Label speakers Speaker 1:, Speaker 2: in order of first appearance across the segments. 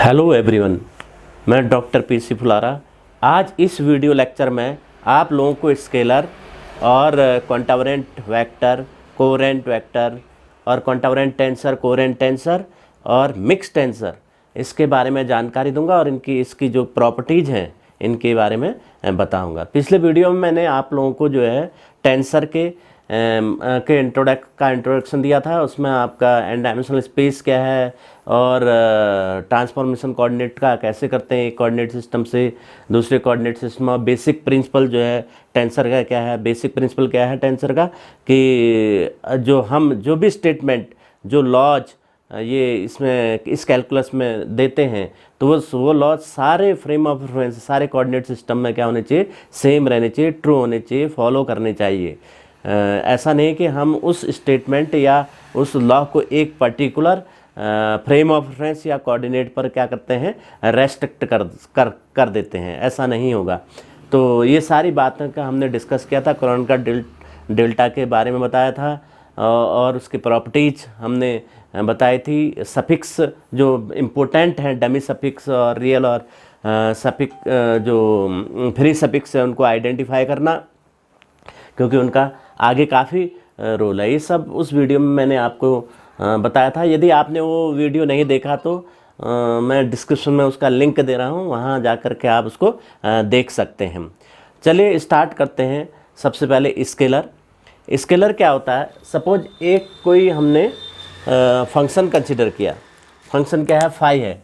Speaker 1: Hello everyone, मैं doctor PC Phulara. आज इस वीडियो लेक्चर में आप लोगों को स्केलर और क्वांटावरेंट वेक्टर, कोवेरेंट वेक्टर और क्वांटावरेंट टेंसर, कोवेरेंट टेंसर और मिक्स टेंसर इसके बारे में जानकारी दूंगा और इसकी जो प्रॉपर्टीज़ हैं इनके बारे में बताऊंगा। पिछले वीडियो में मैंने आप लोगों को जो है टेंसर के इंट्रोडक्शन दिया था। उसमें आपका एन डायमेंशनल स्पेस क्या है और ट्रांसफॉर्मेशन कोऑर्डिनेट का कैसे करते हैं एक कोऑर्डिनेट सिस्टम से दूसरे कोऑर्डिनेट सिस्टम में। बेसिक प्रिंसिपल जो है टेंसर का क्या है, बेसिक प्रिंसिपल क्या है टेंसर का, कि जो भी स्टेटमेंट, जो लॉज ये इसमें इस कैलकुलस में देते हैं तो वो लॉज सारे फ्रेम ऑफ रेफरेंस, सारे कोऑर्डिनेट सिस्टम में क्या होने चाहिए, सेम रहने चाहिए, ट्रू होने चाहिए, फॉलो करने चाहिए। ऐसा नहीं कि हम उस स्टेटमेंट या उस लॉ को एक पर्टिकुलर फ्रेम ऑफ रेफरेंस या कोऑर्डिनेट पर क्या करते हैं, रेस्ट्रिक्ट कर देते हैं। ऐसा नहीं होगा। तो ये सारी बातें का हमने डिस्कस किया था। क्रोनकर डेल्टा के बारे में बताया था और उसकी प्रॉपर्टीज हमने बताई थी। सफिक्स जो इम्पोर्टेंट हैं, डमी सफिक्स और रियल और सफिक्स जो फ्री सफिक्स है उनको आइडेंटिफाई करना, क्योंकि उनका आगे काफ़ी रोल है। ये सब उस वीडियो में मैंने आपको बताया था। यदि आपने वो वीडियो नहीं देखा तो मैं डिस्क्रिप्शन में उसका लिंक दे रहा हूँ, वहाँ जा कर के आप उसको देख सकते हैं। चलिए स्टार्ट करते हैं। सबसे पहले स्केलर। स्केलर क्या होता है? सपोज एक कोई हमने फंक्शन कंसिडर किया। फंक्शन क्या है? फाई है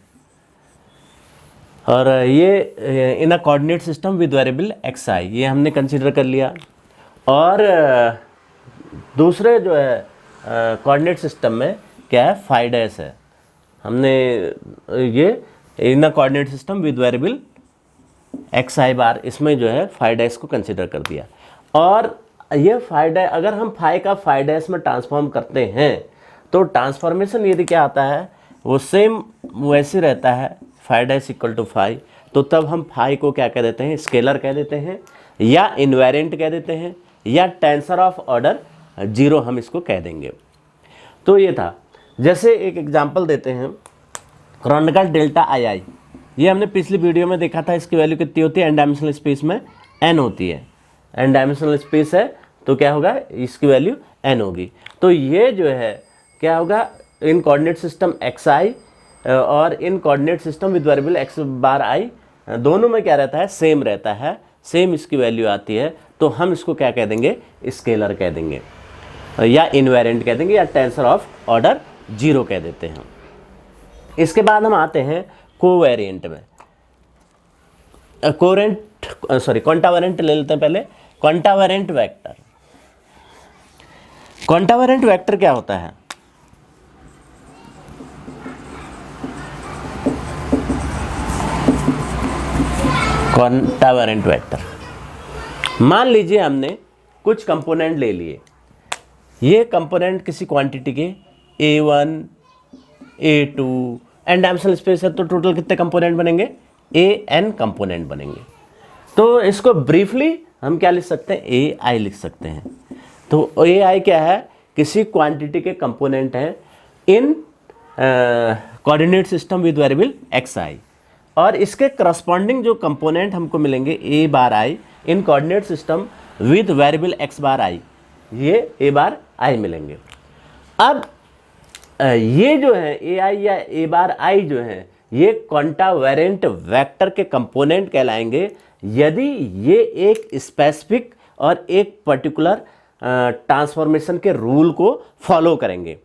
Speaker 1: और ये in a coordinate system with variable x आई, ये हमने कंसिडर कर लिया। और दूसरे जो है कोऑर्डिनेट सिस्टम में क्या है? फाई डैश है। हमने ये in a coordinate system with variable x I bar, इसमें जो है फाई डैश को कंसिडर कर दिया। और ये फाई डैश, अगर हम फाई का फाई डैश में ट्रांसफॉर्म करते हैं तो ट्रांसफॉर्मेशन यदि क्या आता है, वो सेम वैसे रहता है, phi dash equal to phi. तो तब हम फाई को क्या कह देते हैं? स्केलर कह देते हैं, या इनवेरिएंट कह देते हैं, या टेंसर ऑफ ऑर्डर 0 हम इसको कह देंगे। तो ये था। जैसे एक एग्जांपल देते हैं, क्रोनकर डेल्टा आई आई, ये हमने पिछली वीडियो में देखा था। इसकी वैल्यू कितनी होती है? एन डायमेंशनल स्पेस में n होती है। एन डायमेंशनल स्पेस है तो क्या होगा? इसकी वैल्यू n होगी। तो ये जो है क्या होगा, इन कोऑर्डिनेट सिस्टम एक्स आई और in coordinate system with variable x bar I, दोनों में क्या रहता है? सेम रहता है, सेम इसकी वैल्यू आती है। तो हम इसको क्या कह देंगे? स्केलर कह देंगे, या इनवेरिएंट कह देंगे, या टेंसर ऑफ ऑर्डर 0 कह देते हैं। इसके बाद हम आते हैं कोवेरिएंट में। क्वांटावरेंट ले लेते हैं पहले। क्वांटावरेंट वेक्टर। क्वांटावरेंट वेक्टर क्या होता है? क्वांटावरेंट वेक्टर, मान लीजिए हमने कुछ कंपोनेंट ले लिए। ये कंपोनेंट किसी क्वांटिटी के A1, A2, N dimensional space है तो टोटल कितने कंपोनेंट बनेंगे? AN कंपोनेंट बनेंगे। तो इसको ब्रीफली हम क्या लिख सकते हैं? AI लिख सकते हैं। तो AI क्या है? किसी क्वांटिटी के कंपोनेंट हैं इन coordinate system with variable XI, और इसके करस्पॉन्डिंग जो कंपोनेंट हमको मिलेंगे A bar I in coordinate system with variable x bar I, ये A बार I मिलेंगे। अब ये जो है AI या A बार I जो है, ये क्वांटावरेंट वेक्टर के कंपोनेंट कहलाएंगे यदि ये एक स्पेसिफिक और एक पर्टिकुलर ट्रांसफॉर्मेशन के रूल को फॉलो करेंगे।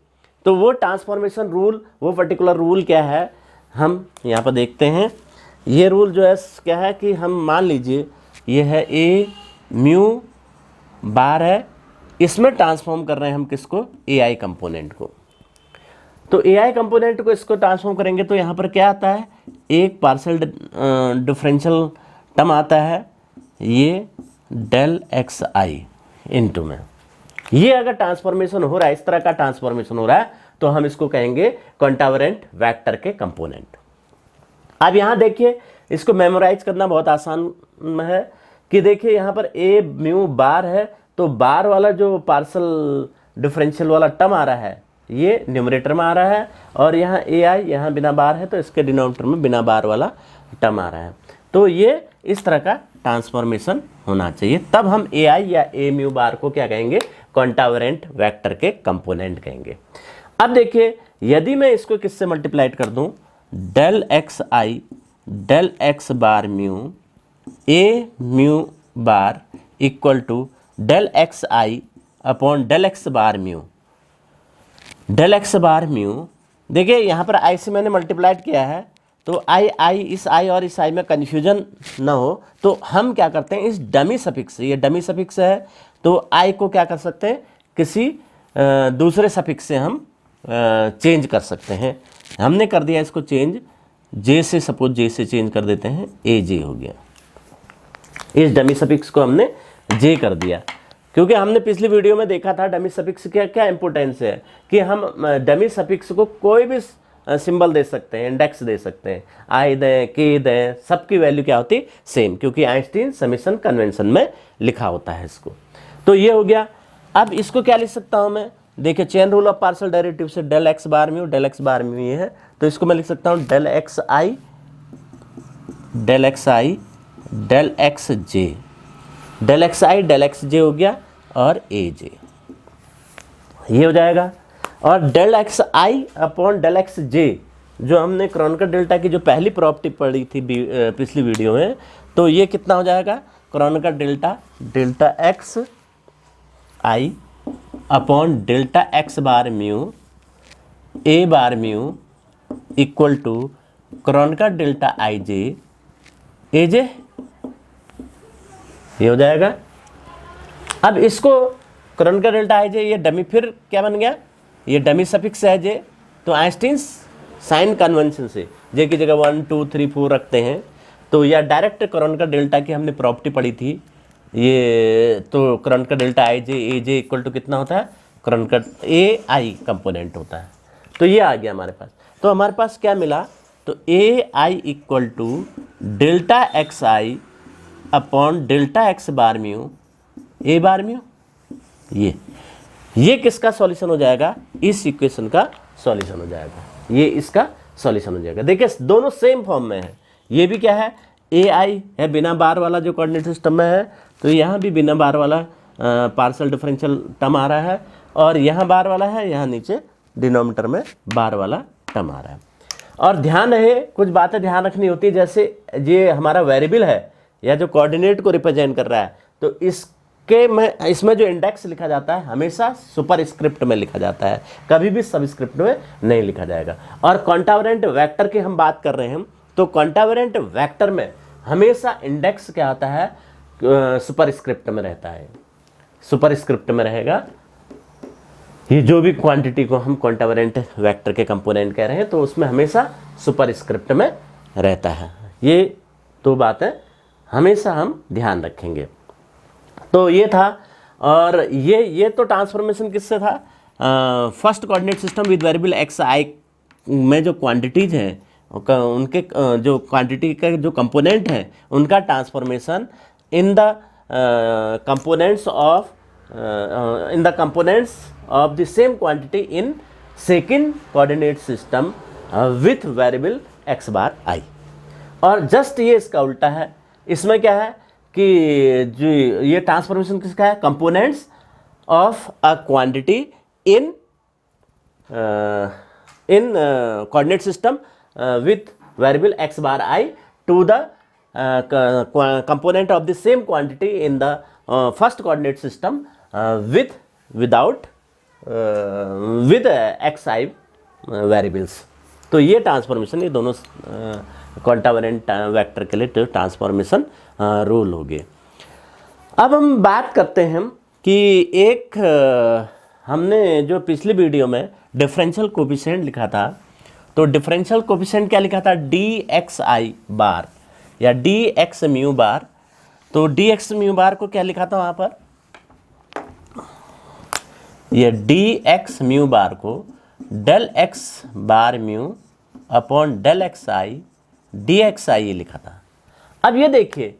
Speaker 1: तो वो ट्रांसफॉर्मेशन रूल, वो पर्टिकुलर रूल क्या है, हम यहाँ पर देखते हैं। ये रूल जो है क्या है कि हम मान लीजिए ये है A म्यू बार है, इसमें ट्रांसफॉर्म कर रहे हैं हम किसको? AI कंपोनेंट को। तो AI कंपोनेंट को इसको ट्रांसफॉर्म करेंगे तो यहाँ पर क्या आता है? एक पार्शियल डिफरेंशियल टर्म आता है, ये डेल एक्स आई इनटू में। ये अगर ट्रांसफॉर्मेशन हो रहा है, इस तरह का ट्रांसफॉर्मेशन हो रहा है, तो हम इसको कहेंगे क्वांटावरेंट वेक्टर के कंपोनेंट। अब यहाँ देखिए, इसको मेमोराइज करना बहुत आसान है कि देखिए यहाँ पर A म्यू बार है, तो बार वाला जो पार्शियल डिफरेंशियल वाला टर्म आ रहा है ये न्यूमरेटर में आ रहा है, और यहाँ ए आई यहाँ बिना बार है तो इसके डिनोमिनेटर में बिना बार वाला टर्म आ रहा है। तो ये इस तरह का ट्रांसफॉर्मेशन होना चाहिए, तब हम ए आई या ए म्यू बार को क्या कहेंगे, कॉन्टावरेंट वेक्टर के कंपोनेंट कहेंगे। अब देखिए, यदि मैं इसको किससे मल्टीप्लाइड कर दूं, del x i del x bar mu a mu bar equal to del x I upon del x bar mu. Del x bar mu, देखिए यहाँ पर आई से मैंने मल्टीप्लाइड किया है, तो आई इस आई और इस आई में कन्फ्यूजन ना हो, तो हम क्या करते हैं, इस डमी सफिक्स, ये डमी सफिक्स है, तो आई को क्या कर सकते हैं, किसी दूसरे सफिक्स से हम चेंज कर सकते हैं। हमने कर दिया इसको चेंज, जे से, सपोज जे से चेंज कर देते हैं, ए जे हो गया। इस डमी सफिक्स को हमने जे कर दिया, क्योंकि हमने पिछली वीडियो में देखा था डमी सफिक्स क्या क्या इंपॉर्टेंस है, कि हम डमी सफिक्स को कोई भी सिंबल दे सकते हैं, इंडेक्स दे सकते हैं, आई दें, के दें, सबकी वैल्यू क्या होती, सेम, क्योंकि आइंस्टीन समेशन कन्वेंशन में लिखा होता है इसको। तो ये हो गया। अब इसको क्या लिख सकता हूँ मैं, देखिए chain rule of partial derivative से del x bar mu, del x bar mu ये है, तो इसको मैं लिख सकता हूँ del x i del x i del x J, del x i del x j हो गया, और ए जे ये हो जाएगा। और डेल एक्स आई अपॉन डेल एक्स जे, जो हमने क्रोनकर डेल्टा की जो पहली प्रॉपर्टी पढ़ी थी पिछली वीडियो में, तो ये कितना हो जाएगा, Kronecker delta delta x I upon delta x bar mu A bar mu equal to Kronecker delta I J A J, ये हो जाएगा। अब इसको क्रोनकर डेल्टा आई जे, ये डमी, फिर क्या बन गया, ये डमी सफिक्स है जे, तो आइंस्टीन साइन कन्वेंशन से जे की जगह 1 2 3 4 रखते हैं, तो या डायरेक्ट क्रोनकर डेल्टा की हमने प्रॉपर्टी पढ़ी थी, ये तो Kronecker delta I J A j equal to कितना होता है, क्रोनकर ए आई कंपोनेंट होता है। तो ये आ गया हमारे पास। तो हमारे पास क्या मिला, तो A I equal to delta x I upon delta x bar mu A bar mu, ये किसका सॉल्यूशन हो जाएगा, इस इक्वेशन का सॉल्यूशन हो जाएगा, ये इसका सॉल्यूशन हो जाएगा। देखिए दोनों सेम फॉर्म में है, ये भी क्या है, ए आई है बिना बार वाला जो कोऑर्डिनेट सिस्टम में है, तो यहाँ भी बिना बार वाला पार्शियल डिफरेंशियल टर्म आ रहा है, और यहाँ बार वाला है, यहाँ नीचे डिनोमिनेटर में बार वाला टर्म आ रहा है। और ध्यान रहे, कुछ बातें ध्यान रखनी होती है, जैसे ये हमारा वेरिएबल है या जो कोऑर्डिनेट को रिप्रेजेंट कर रहा है, तो इसमें जो इंडेक्स लिखा जाता है हमेशा सुपर स्क्रिप्ट में लिखा जाता है, कभी भी सब स्क्रिप्ट में नहीं लिखा जाएगा। और कॉन्टावरेंट वेक्टर की हम बात कर रहे हैं, तो कॉन्टावरेंट वेक्टर में हमेशा इंडेक्स क्या होता है, सुपर स्क्रिप्ट में रहता है, सुपर स्क्रिप्ट में रहेगा। ये जो भी क्वांटिटी को हम कॉन्टावरेंट वेक्टर के कंपोनेंट कह रहे हैं, तो उसमें हमेशा सुपर स्क्रिप्ट में रहता है। ये दो बातें हमेशा हम ध्यान रखेंगे। तो ये था, और ये तो ट्रांसफॉर्मेशन किससे था, first coordinate system with variable x आई में जो क्वांटिटीज हैं, उनके जो क्वांटिटी का जो कंपोनेंट है, उनका transformation in the components of the same quantity in second coordinate system with variable x bar I. और जस्ट ये इसका उल्टा है, इसमें क्या है कि जो ये ट्रांसफॉर्मेशन किसका है, components of a quantity in coordinate system with variable x bar i to the component of the same quantity in the first coordinate system with xi variables। तो ये ट्रांसफॉर्मेशन, ये दोनों क्वांटावरेंट वेक्टर के लिए ट्रांसफॉर्मेशन रूल हो गए। अब हम बात करते हैं कि एक हमने जो पिछली वीडियो में डिफरेंशियल कोफिशिएंट लिखा था, तो डिफरेंशियल कोफिशिएंट क्या लिखा था, डी एक्स आई बार या डी एक्स म्यू बार। तो डी एक्स म्यू बार को क्या लिखा था वहाँ पर, ये डी एक्स म्यू बार को del x bar mu upon del x I D X आई ये लिखा था। अब ये देखिए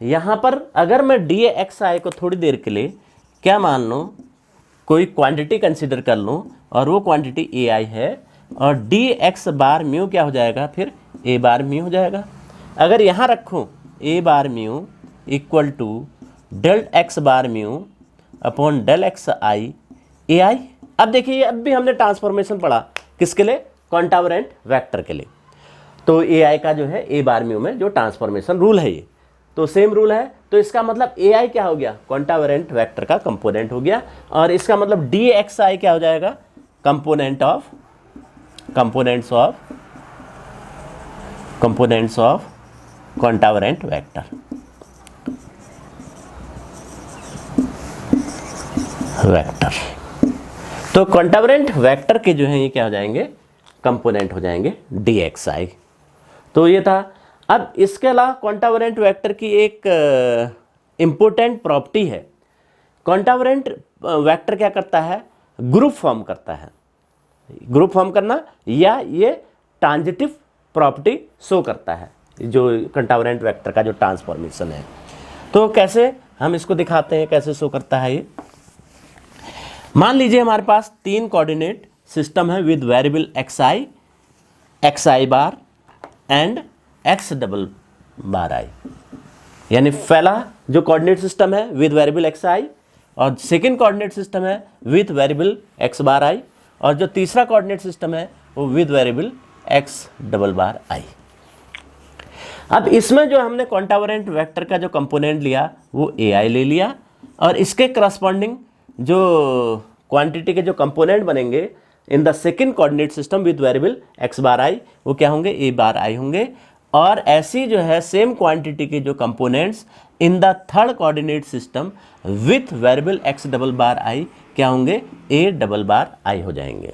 Speaker 1: यहाँ पर अगर मैं डी एक्स आई को थोड़ी देर के लिए क्या मान लूँ, कोई क्वांटिटी कंसिडर कर लूँ और वो क्वांटिटी ए आई है, और डी एक्स बार म्यू क्या हो जाएगा, फिर ए बार म्यू हो जाएगा। अगर यहाँ रखूँ A bar mu equal to del x bar mu upon del x I A I. अब देखिए अब भी हमने ट्रांसफॉर्मेशन पढ़ा किसके लिए, कॉन्टावरेंट वेक्टर के लिए। तो ए आई का जो है ए बार म्यू में जो ट्रांसफॉर्मेशन रूल है ये तो सेम रूल है, तो इसका मतलब ए आई क्या हो गया, कॉन्टावरेंट वेक्टर का कंपोनेंट हो गया, और इसका मतलब डी एक्स आई क्या हो जाएगा, कंपोनेंट्स ऑफ कॉन्टावरेंट वेक्टर। तो कॉन्टावरेंट वेक्टर के जो है ये क्या हो जाएंगे, कंपोनेंट हो जाएंगे डी एक्स आई। तो ये था। अब इसके अलावा कॉन्टावरेंट वेक्टर की एक इम्पोर्टेंट प्रॉपर्टी है, कॉन्टावरेंट वेक्टर क्या करता है, ग्रुप फॉर्म करता है। ग्रुप फॉर्म करना या ये ट्रांजिटिव प्रॉपर्टी शो करता है, जो कॉन्टावरेंट वेक्टर का जो ट्रांसफॉर्मेशन है। तो कैसे हम इसको दिखाते हैं, कैसे शो करता है ये। मान लीजिए हमारे पास 3 कोऑर्डिनेट सिस्टम है with variable x I bar and X double bar I. यानी पहला जो कोऑर्डिनेट सिस्टम है विद वेरिएबल एक्स आई, और सेकंड कोऑर्डिनेट सिस्टम है with variable x bar I, और जो तीसरा कोऑर्डिनेट सिस्टम है वो with variable x double bar I. अब इसमें जो हमने कॉन्टावरेंट वेक्टर का जो कंपोनेंट लिया वो ए आई ले लिया, और इसके करस्पॉन्डिंग जो क्वांटिटी के जो कंपोनेंट बनेंगे in the second coordinate system with variable x bar I वो क्या होंगे, ए बार आई होंगे। और ऐसी जो है सेम क्वांटिटी के जो components in the third coordinate system with variable x double bar I क्या होंगे, ए डबल बार आई हो जाएंगे।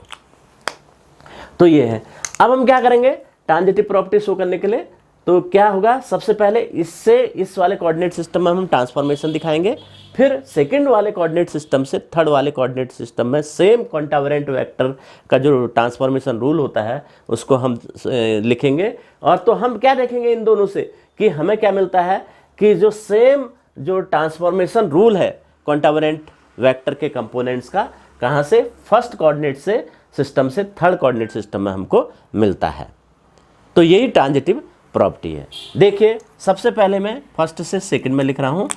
Speaker 1: तो ये है। अब हम क्या करेंगे ट्रांजिटिव प्रॉपर्टी शो करने के लिए, तो क्या होगा, सबसे पहले इससे इस वाले कोऑर्डिनेट सिस्टम में हम ट्रांसफॉर्मेशन दिखाएंगे, फिर सेकंड वाले कोऑर्डिनेट सिस्टम से थर्ड वाले कोऑर्डिनेट सिस्टम में सेम कॉन्टावरेंट वेक्टर का जो ट्रांसफॉर्मेशन रूल होता है उसको हम लिखेंगे। और तो हम क्या देखेंगे इन दोनों से कि हमें क्या मिलता है कि जो सेम जो ट्रांसफॉर्मेशन रूल है कॉन्टावरेंट वेक्टर के कंपोनेंट्स का, कहाँ से, फर्स्ट कोऑर्डिनेट से सिस्टम से थर्ड कोऑर्डिनेट सिस्टम में हमको मिलता है। तो यही ट्रांजिटिव प्रॉपर्टी है। देखिए सबसे पहले मैं फर्स्ट से सेकंड में लिख रहा हूँ,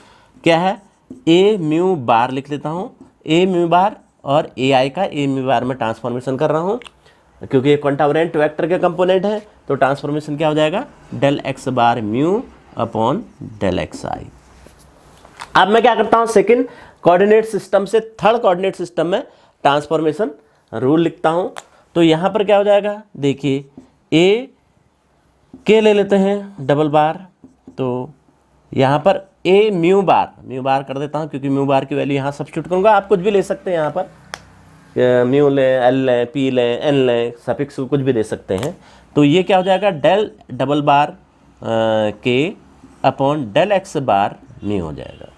Speaker 1: क्या है, ए म्यू बार लिख लेता हूँ, ए म्यू बार, और ए आई का ए म्यू बार में ट्रांसफॉर्मेशन कर रहा हूँ, क्योंकि ये कॉन्टावरेंट वेक्टर के कंपोनेंट है। तो ट्रांसफॉर्मेशन क्या हो जाएगा, del x bar mu upon del x i. अब मैं क्या करता हूँ, सेकंड कोऑर्डिनेट सिस्टम से थर्ड कोऑर्डिनेट सिस्टम में ट्रांसफॉर्मेशन रूल लिखता हूँ। तो यहाँ पर क्या हो जाएगा, देखिए ए के ले लेते हैं डबल बार, तो यहाँ पर ए म्यू बार कर देता हूँ, क्योंकि म्यू बार की वैल्यू यहाँ सब्स्टिट्यूट करूँगा। आप कुछ भी ले सकते हैं, यहाँ पर म्यू लें, एल लें, पी लें, एन लें, सफिक्स कुछ भी दे सकते हैं। तो ये क्या हो जाएगा, del double bar K upon del x bar mu हो जाएगा।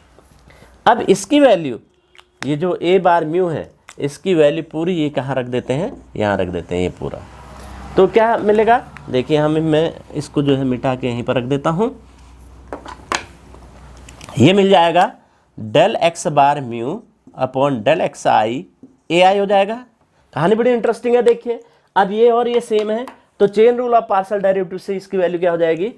Speaker 1: अब इसकी वैल्यू, ये जो ए बार म्यू है इसकी वैल्यू पूरी ये कहाँ रख देते हैं, यहाँ रख देते हैं ये पूरा। तो क्या मिलेगा, देखिए मैं इसको जो है मिटा के यहीं पर रख देता हूँ। ये मिल जाएगा del x bar mu upon del x I A आई हो जाएगा। कहानी बड़ी इंटरेस्टिंग है। देखिए अब ये और ये सेम है, तो chain rule of partial derivative से इसकी वैल्यू क्या हो जाएगी,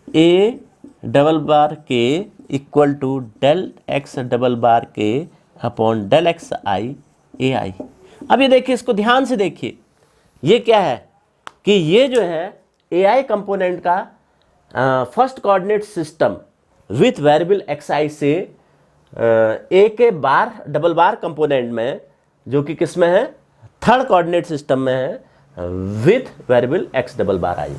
Speaker 1: ए double bar K equal to del x double bar K upon del x I A I. अब ये देखिए, इसको ध्यान से देखिए, ये क्या है कि ये जो है ए आई कंपोनेंट का first coordinate system with variable x I से ए के बार डबल बार कंपोनेंट में, जो कि किस में है, थर्ड कोऑर्डिनेट सिस्टम में है with variable x double bar आई।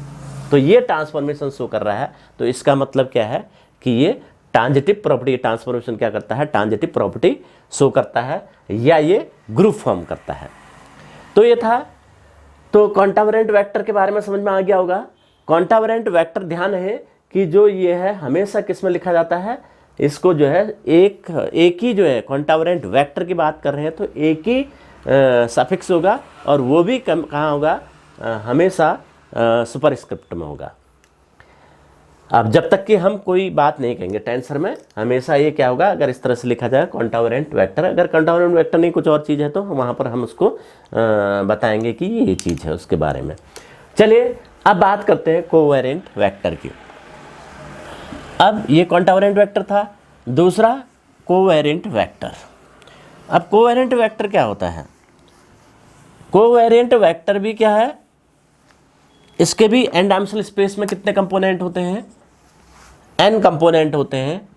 Speaker 1: तो ये ट्रांसफॉर्मेशन शो कर रहा है। तो इसका मतलब क्या है कि ये ट्रांजिटिव प्रॉपर्टी, ट्रांसफॉर्मेशन क्या करता है, ट्रांजिटिव प्रॉपर्टी शो करता है, या ये ग्रुप फॉर्म करता है। तो ये था। तो कॉन्टावरेंट वेक्टर के बारे में समझ में आ गया होगा। कॉन्टावरेंट वेक्टर, ध्यान है कि जो ये है हमेशा किस में लिखा जाता है, इसको जो है एक ही जो है कॉन्टावरेंट वेक्टर की बात कर रहे हैं तो एक ही सफिक्स होगा, और वो भी कहाँ होगा, हमेशा सुपरस्क्रिप्ट में होगा। अब जब तक कि हम कोई बात नहीं कहेंगे टेंसर में, हमेशा ये क्या होगा, अगर इस तरह से लिखा जाए कॉन्टावरेंट वेक्टर, अगर कॉन्टावरेंट वेक्टर नहीं कुछ और चीज़ है तो वहाँ पर हम उसको बताएंगे कि ये चीज़ है उसके बारे में। चलिए अब बात करते हैं कोवेरिएंट वेक्टर की। अब ये कॉन्टावरेंट वेक्टर था, दूसरा कोवेरिएंट वेक्टर। अब कोवेरिएंट वेक्टर क्या होता है? कोवेरिएंट वेक्टर भी क्या है, इसके भी एन डायमेंशनल स्पेस में कितने कंपोनेंट होते हैं? n कंपोनेंट होते हैं,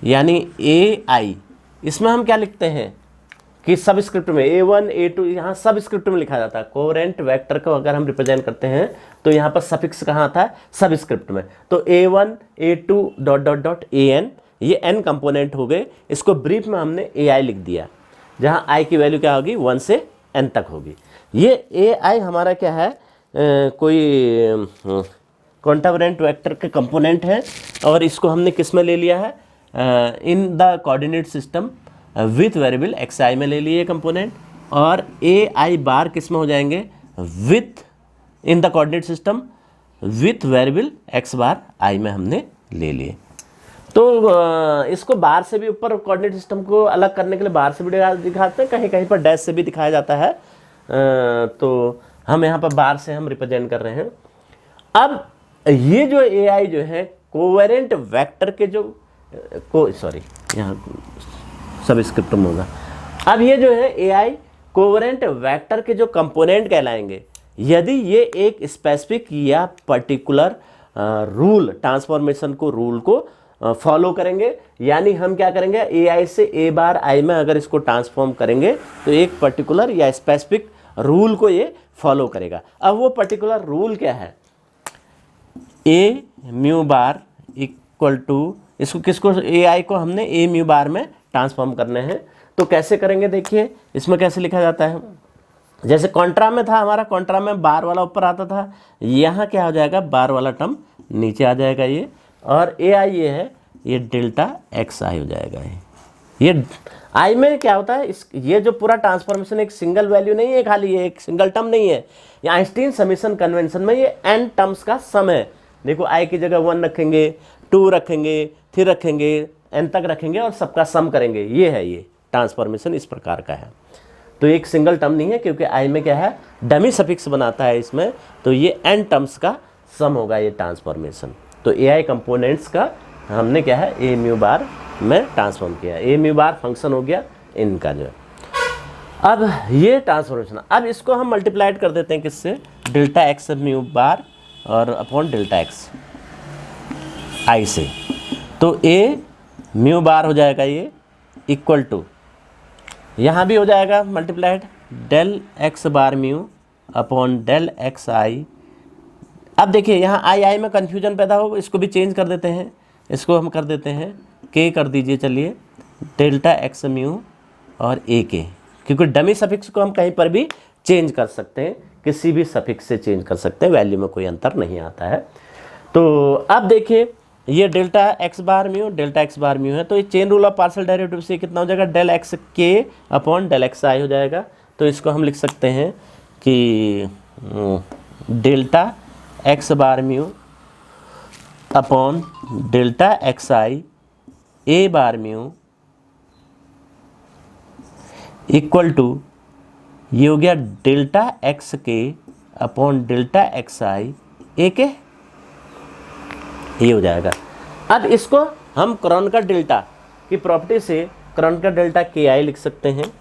Speaker 1: यानी ए आई। इसमें हम क्या लिखते हैं कि सब स्क्रिप्ट में A1 A2 यहाँ सब स्क्रिप्ट में लिखा जाता है। कोवेरिएंट वेक्टर को अगर हम रिप्रेजेंट करते हैं तो यहाँ पर सफिक्स कहाँ आता है? सब स्क्रिप्ट में। तो A1 A2 dot dot dot AN, ये n कंपोनेंट हो गए। इसको ब्रीफ में हमने AI लिख दिया, जहाँ i की वैल्यू क्या होगी? 1 से n तक होगी। ये AI हमारा क्या है? कोई कॉन्टावरेंट वेक्टर के कंपोनेंट है, और इसको हमने किस में ले लिया है? In the coordinate system with variable xi में ले लिए कंपोनेंट, और ai बार किस में हो जाएंगे? With in the coordinate system with variable x bar i में हमने ले लिए। तो इसको बार से भी ऊपर कोऑर्डिनेट सिस्टम को अलग करने के लिए बार से भी दिखाते हैं, कहीं कहीं पर डैश से भी दिखाया जाता है। तो हम यहाँ पर बार से हम रिप्रेजेंट कर रहे हैं। अब ये जो AI जो है कोवेरिएंट वेक्टर के जो यहाँ सब स्क्रिप्ट में होगा। अब ये जो है AI कोवेरिएंट वेक्टर के जो कंपोनेंट कहलाएंगे, यदि ये एक स्पेसिफिक या पर्टिकुलर रूल ट्रांसफॉर्मेशन को रूल को फॉलो करेंगे, यानी हम क्या करेंगे? AI से A बार I में अगर इसको ट्रांसफॉर्म करेंगे तो एक पर्टिकुलर या स्पेसिफिक रूल को ये फॉलो करेगा। अब वो पर्टिकुलर रूल क्या है? A mu bar equal to, इसको किसको? AI को हमने A म्यू बार में ट्रांसफॉर्म करने हैं। तो कैसे करेंगे? देखिए इसमें कैसे लिखा जाता है। जैसे कॉन्ट्रा में था हमारा, कॉन्ट्रा में बार वाला ऊपर आता था, यहाँ क्या हो जाएगा? बार वाला टर्म नीचे आ जाएगा ये, और AI ये है, ये डेल्टा XI हो जाएगा। ये I में क्या होता है? ये जो पूरा ट्रांसफॉर्मेशन एक सिंगल वैल्यू नहीं है खाली, ये एक सिंगल टर्म नहीं है। ये आइंस्टीन समेशन कन्वेंशन में ये n टर्म्स का सम है। देखो I की जगह 1 रखेंगे, 2 रखेंगे, 3 रखेंगे, n तक रखेंगे और सबका सम करेंगे। ये है, ये ट्रांसफॉर्मेशन इस प्रकार का है। तो एक सिंगल टर्म नहीं है, क्योंकि I में क्या है? डमी सफिक्स बनाता है इसमें, तो ये n टर्म्स का सम होगा ये ट्रांसफॉर्मेशन। तो AI कंपोनेंट्स का हमने क्या है? A म्यू बार में ट्रांसफॉर्म किया। A म्यू बार फंक्शन हो गया इनका जो है। अब ये ट्रांसफॉर्मेशन, अब इसको हम मल्टीप्लाइड कर देते हैं किससे? डेल्टा x म्यू बार और अपॉन डेल्टा x I से। तो A म्यू बार हो जाएगा ये इक्वल टू, यहाँ भी हो जाएगा multiplied, del x bar mu upon del XI। अब देखिए यहाँ आई में कन्फ्यूजन पैदा हो, इसको भी चेंज कर देते हैं। इसको हम कर देते हैं k कर दीजिए, चलिए डेल्टा x म्यू और AK, क्योंकि डमी सफिक्स को हम कहीं पर भी चेंज कर सकते हैं, किसी भी सफिक्स से चेंज कर सकते हैं, वैल्यू में कोई अंतर नहीं आता है। तो अब देखिए ये डेल्टा x बार म्यू है, तो ये chain rule of partial derivative से कितना हो जाएगा? डेल एक्स के अपॉन डेल XI हो जाएगा। तो इसको हम लिख सकते हैं कि delta x bar mu upon delta XI A bar mu equal to, ये हो गया डेल्टा x के अपॉन डेल्टा XI A के, ये हो जाएगा। अब इसको हम क्रोनकर डेल्टा की प्रॉपर्टी से क्रोनकर डेल्टा KI लिख सकते हैं।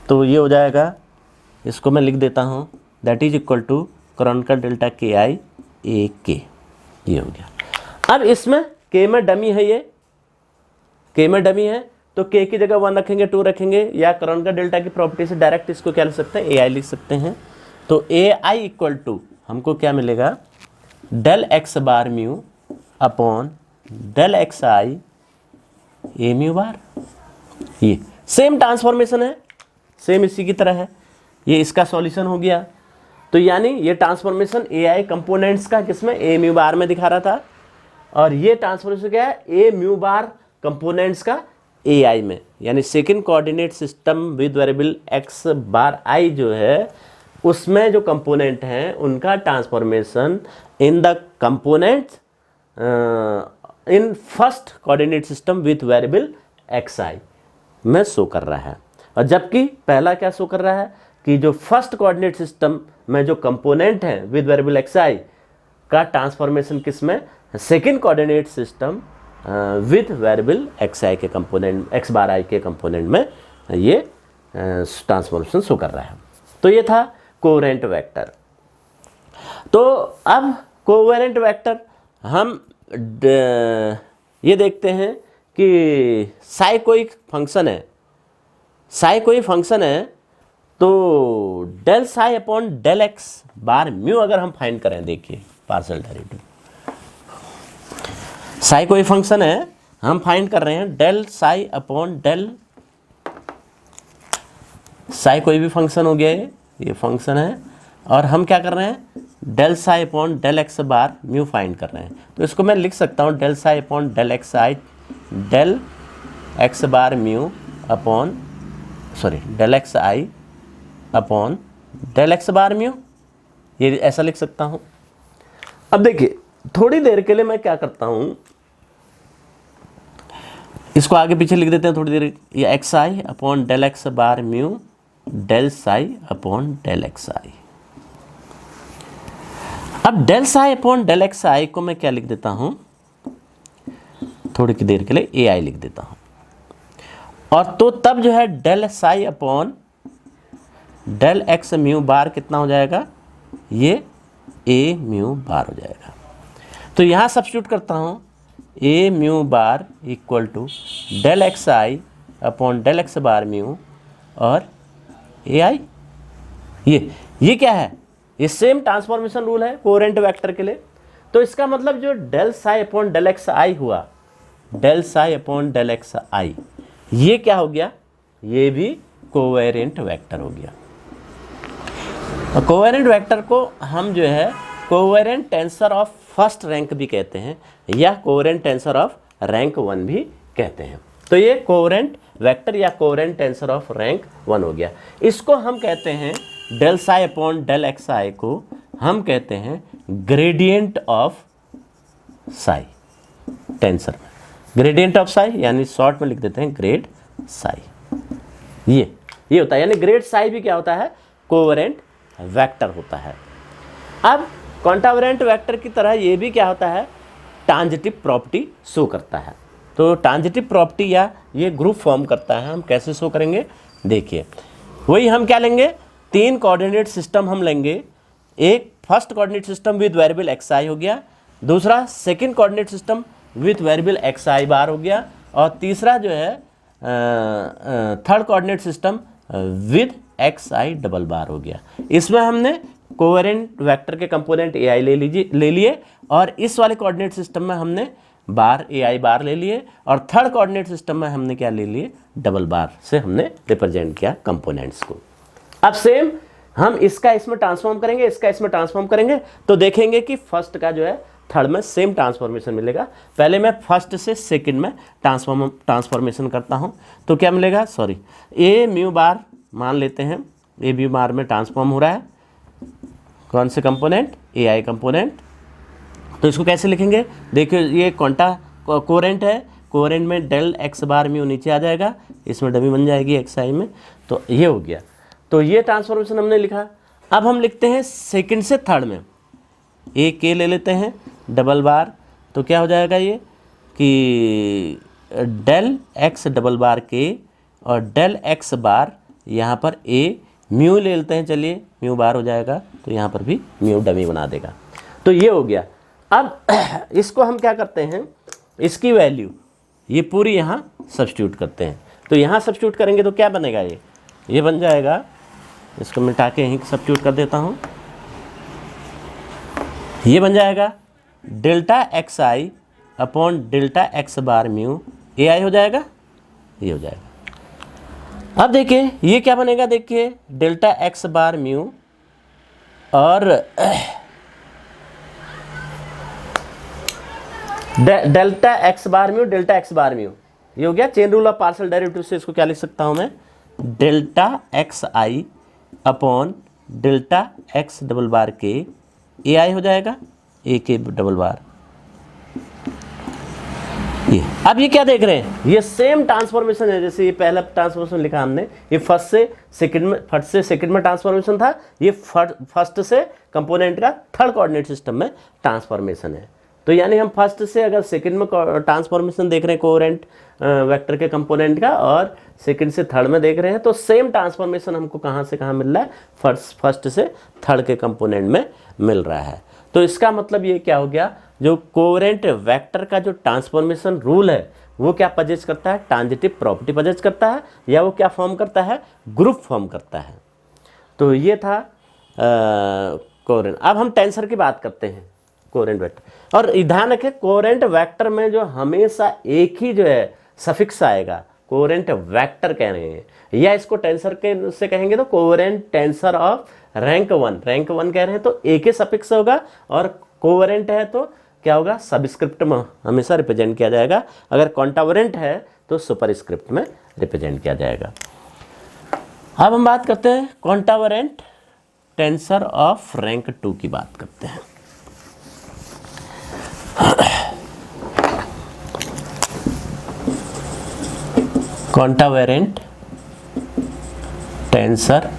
Speaker 1: तो ये हो जाएगा, इसको मैं लिख देता हूँ, that is equal to Kronecker delta KI AK, ये हो गया। अब इसमें K में डमी है, ये K में डमी है, तो K की जगह 1 रखेंगे, 2 रखेंगे, या क्रोनकर डेल्टा की प्रॉपर्टी से डायरेक्ट इसको क्या लिख सकते हैं? AI लिख सकते हैं। तो AI इक्वल टू हमको क्या मिलेगा? Del x bar mu upon del XI A mu bar. ये सेम ट्रांसफॉर्मेशन है, सेम इसी की तरह है। ये इसका सॉल्यूशन हो गया। तो यानी ये ट्रांसफॉर्मेशन AI कंपोनेंट्स का किसमें? A म्यू बार में दिखा रहा था, और ये ट्रांसफॉर्मेशन क्या है? A म्यू बार कंपोनेंट्स का AI में, यानी second coordinate system with variable x bar I जो है, उसमें जो कंपोनेंट हैं उनका transformation in the components in first coordinate system with variable xi में शो कर रहा है, और जबकि पहला क्या शो कर रहा है कि जो फर्स्ट कोऑर्डिनेट सिस्टम में जो कंपोनेंट है विद वेरिएबल xi का ट्रांसफॉर्मेशन किस में, second coordinate system with variable xi के कंपोनेंट x बार i के कंपोनेंट में ये ट्रांसफॉर्मेशन शो कर रहा है। तो ये था कोवेरिएंट वेक्टर। तो अब कोवेरिएंट वेक्टर हम ये देखते हैं कि साई कोई फंक्शन है, साई कोई फंक्शन है, तो del psi upon del x bar mu अगर हम फाइंड करें, देखिए पार्शियल डेरिवेटिव, साई कोई फंक्शन है, हम फाइंड कर रहे हैं del psi upon del, psi कोई भी फंक्शन हो गया ये फंक्शन है, और हम क्या कर रहे हैं del psi upon del x bar mu find कर रहे हैं। तो इसको मैं लिख सकता हूँ del psi upon del x i, del x bar mu upon del x I upon del x bar mu, ये ऐसा लिख सकता हूँ। अब देखिए थोड़ी देर के लिए मैं क्या करता हूँ, इसको आगे पीछे लिख देते हैं थोड़ी देर, ये x I upon del x bar mu del psi upon del x i. अब del psi upon del x i को मैं क्या लिख देता हूं, थोड़ी की देर के लिए ए आई लिख देता हूं, और तो तब जो है del psi upon del x mu bar कितना हो जाएगा, ये ए म्यू बार हो जाएगा। तो यहां सब्स्टिट्यूट करता हूं, A mu bar equal to del x I upon del x bar mu और ए आई। ये क्या है, ये सेम ट्रांसफॉर्मेशन रूल है कोवेरिएंट वेक्टर के लिए। तो इसका मतलब जो del psi upon del x i हुआ, del psi upon del x आई, ये क्या हो गया, ये भी कोवेरिएंट वेक्टर हो गया। और कोवेरिएंट वेक्टर को हम जो है covariant tensor of first rank भी कहते हैं, या कोवेरिएंट टेंसर ऑफ रैंक 1 भी कहते हैं। तो ये कोवेरिएंट वेक्टर या कोवेरिएंट टेंसर ऑफ रैंक 1 हो गया। इसको हम कहते हैं del psi upon del x i को हम कहते हैं ग्रेडियंट ऑफ साई टेंसर में, ग्रेडियंट ऑफ साई, यानी शॉर्ट में लिख देते हैं ग्रेड साई। ये होता है, यानी ग्रेड साई भी क्या होता है, कोवेरिएंट वेक्टर होता है। अब कॉन्ट्रावेरिएंट वेक्टर की तरह ये भी क्या होता है, ट्रांजिटिव प्रॉपर्टी शो करता है। तो ट्रांजिटिव प्रॉपर्टी या ये ग्रुप फॉर्म करता है, हम कैसे शो करेंगे, देखिए वही हम क्या लेंगे, 3 कोऑर्डिनेट सिस्टम हम लेंगे। एक first coordinate system with variable x i हो गया, दूसरा second coordinate system with variable x I bar हो गया, और तीसरा जो है third coordinate system with x i double bar हो गया। इसमें हमने कोवेरिएंट वेक्टर के कंपोनेंट ए आई ले लिए, और इस वाले कोऑर्डिनेट सिस्टम में हमने बार ए आई बार ले लिए, और थर्ड कोऑर्डिनेट सिस्टम में हमने क्या ले लिए, डबल बार से हमने रिप्रेजेंट किया कंपोनेंट्स को। अब सेम हम इसका इसमें ट्रांसफॉर्म करेंगे, इसका इसमें ट्रांसफॉर्म करेंगे, तो देखेंगे कि फर्स्ट का जो है थर्ड में सेम ट्रांसफॉर्मेशन मिलेगा। पहले मैं फर्स्ट से सेकंड में ट्रांसफॉर्मेशन करता हूं, तो क्या मिलेगा, ए म्यू बार मान लेते हैं, ए म्यू बार में ट्रांसफॉर्म हो रहा है कौन से कंपोनेंट, ए आई कंपोनेंट। तो इसको कैसे लिखेंगे, देखिए ये कोवेरिएंट है, कोवेरिएंट में डेल एक्स बार म्यू नीचे आ जाएगा, इसमें डमी बन जाएगी एक्स आई में, तो ये हो गया। तो ये ट्रांसफॉर्मेशन हमने लिखा। अब हम लिखते हैं सेकंड से थर्ड में, ए के ले लेते हैं डबल बार, तो क्या हो जाएगा ये कि डेल एक्स डबल बार के और डेल एक्स बार, यहाँ पर ए म्यू ले लेते हैं, चलिए म्यू बार हो जाएगा, तो यहाँ पर भी म्यू डमी बना देगा। तो ये हो गया। अब इसको हम क्या करते हैं, इसकी वैल्यू ये पूरी यहाँ सब्स्टिट्यूट करते हैं। तो यहाँ सब्स्टिट्यूट करेंगे तो क्या बनेगा, ये बन जाएगा, इसको मिटा के यहीं सब्स्टिट्यूट कर देता हूँ, ये बन जाएगा डेल्टा एक्स आई upon delta x bar mu ए आई हो जाएगा, ये हो जाएगा। अब देखिए ये क्या बनेगा, देखिए डेल्टा एक्स बार म्यू और delta x bar mu delta x bar mu, ये हो गया chain rule of partial derivative से। इसको क्या लिख सकता हूँ मैं, डेल्टा एक्स आई upon delta x double bar के ए आई हो जाएगा, ए के डबल बार, ये अब ये क्या देख रहे हैं, ये सेम ट्रांसफॉर्मेशन है, जैसे ये पहला ट्रांसफॉर्मेशन लिखा हमने, ये फर्स्ट से सेकंड में ट्रांसफॉर्मेशन था, ये फर्स्ट से कंपोनेंट का थर्ड कोऑर्डिनेट सिस्टम में ट्रांसफॉर्मेशन है। तो यानी हम फर्स्ट से अगर सेकंड में ट्रांसफॉर्मेशन देख रहे हैं कोहेरेंट वेक्टर के कंपोनेंट का, और सेकंड से थर्ड में देख रहे हैं, तो सेम ट्रांसफॉर्मेशन हमको कहाँ से कहाँ मिल रहा है, फर्स्ट से थर्ड के कंपोनेंट में मिल रहा है। तो इसका मतलब ये क्या हो गया, जो कोहेरेंट वेक्टर का जो ट्रांसफॉर्मेशन रूल है वो क्या पजेस करता है, ट्रांजिटिव प्रॉपर्टी पजेस करता है, या वो क्या फॉर्म करता है, ग्रुप फॉर्म करता है। तो ये था कोहेरेंट। अब हम टेंसर की बात करते हैं, कोहेरेंट वेक्टर। और ध्यान रखें, कोहेरेंट वेक्टर में जो हमेशा एक ही जो है सफिक्स आएगा, कोहेरेंट वेक्टर कह रहे हैं, या इसको टेंसर के से कहेंगे तो coherent tensor of rank one कह रहे हैं तो एक ही सफिक्स होगा, और कोहेरेंट है तो क्या होगा, सबस्क्रिप्ट में हमेशा रिप्रेजेंट किया जाएगा, अगर कॉन्टावरेंट है तो सुपरस्क्रिप्ट में रिप्रेजेंट किया जाएगा। अब हम बात करते हैं कॉन्टावरेंट टेंसर ऑफ रैंक 2 की बात करते हैं। Contravariant tensor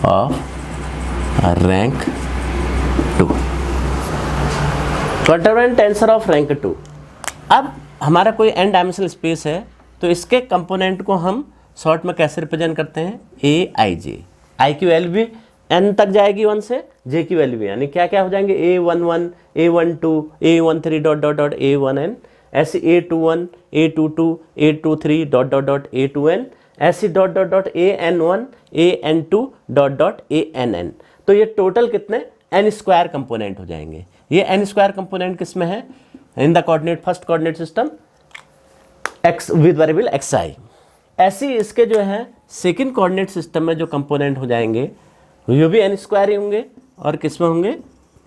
Speaker 1: of rank 2, contravariant tensor of rank 2। अब हमारा कोई n डायमेंशनल स्पेस है, तो इसके कंपोनेंट को हम शॉर्ट में कैसे रिप्रेजेंट करते हैं, ए आई जे। आई की वैल्यू भी n तक जाएगी 1 से, j की वैल्यू भी, यानी क्या क्या हो जाएंगे, A11, A12, A13 dot dot dot A1n, ऐसे A21, A22, A23 dot dot dot A2n, ऐसी dot dot dot AN1, AN2 dot dot ANN। तो ये टोटल कितने n स्क्वायर कंपोनेंट हो जाएंगे। ये n स्क्वायर कंपोनेंट किस में है, in the coordinate first coordinate system x with variable xi। ऐसी इसके जो है सेकंड कोऑर्डिनेट सिस्टम में जो कंपोनेंट हो जाएंगे ये भी n स्क्वायर ही होंगे, और किस में होंगे,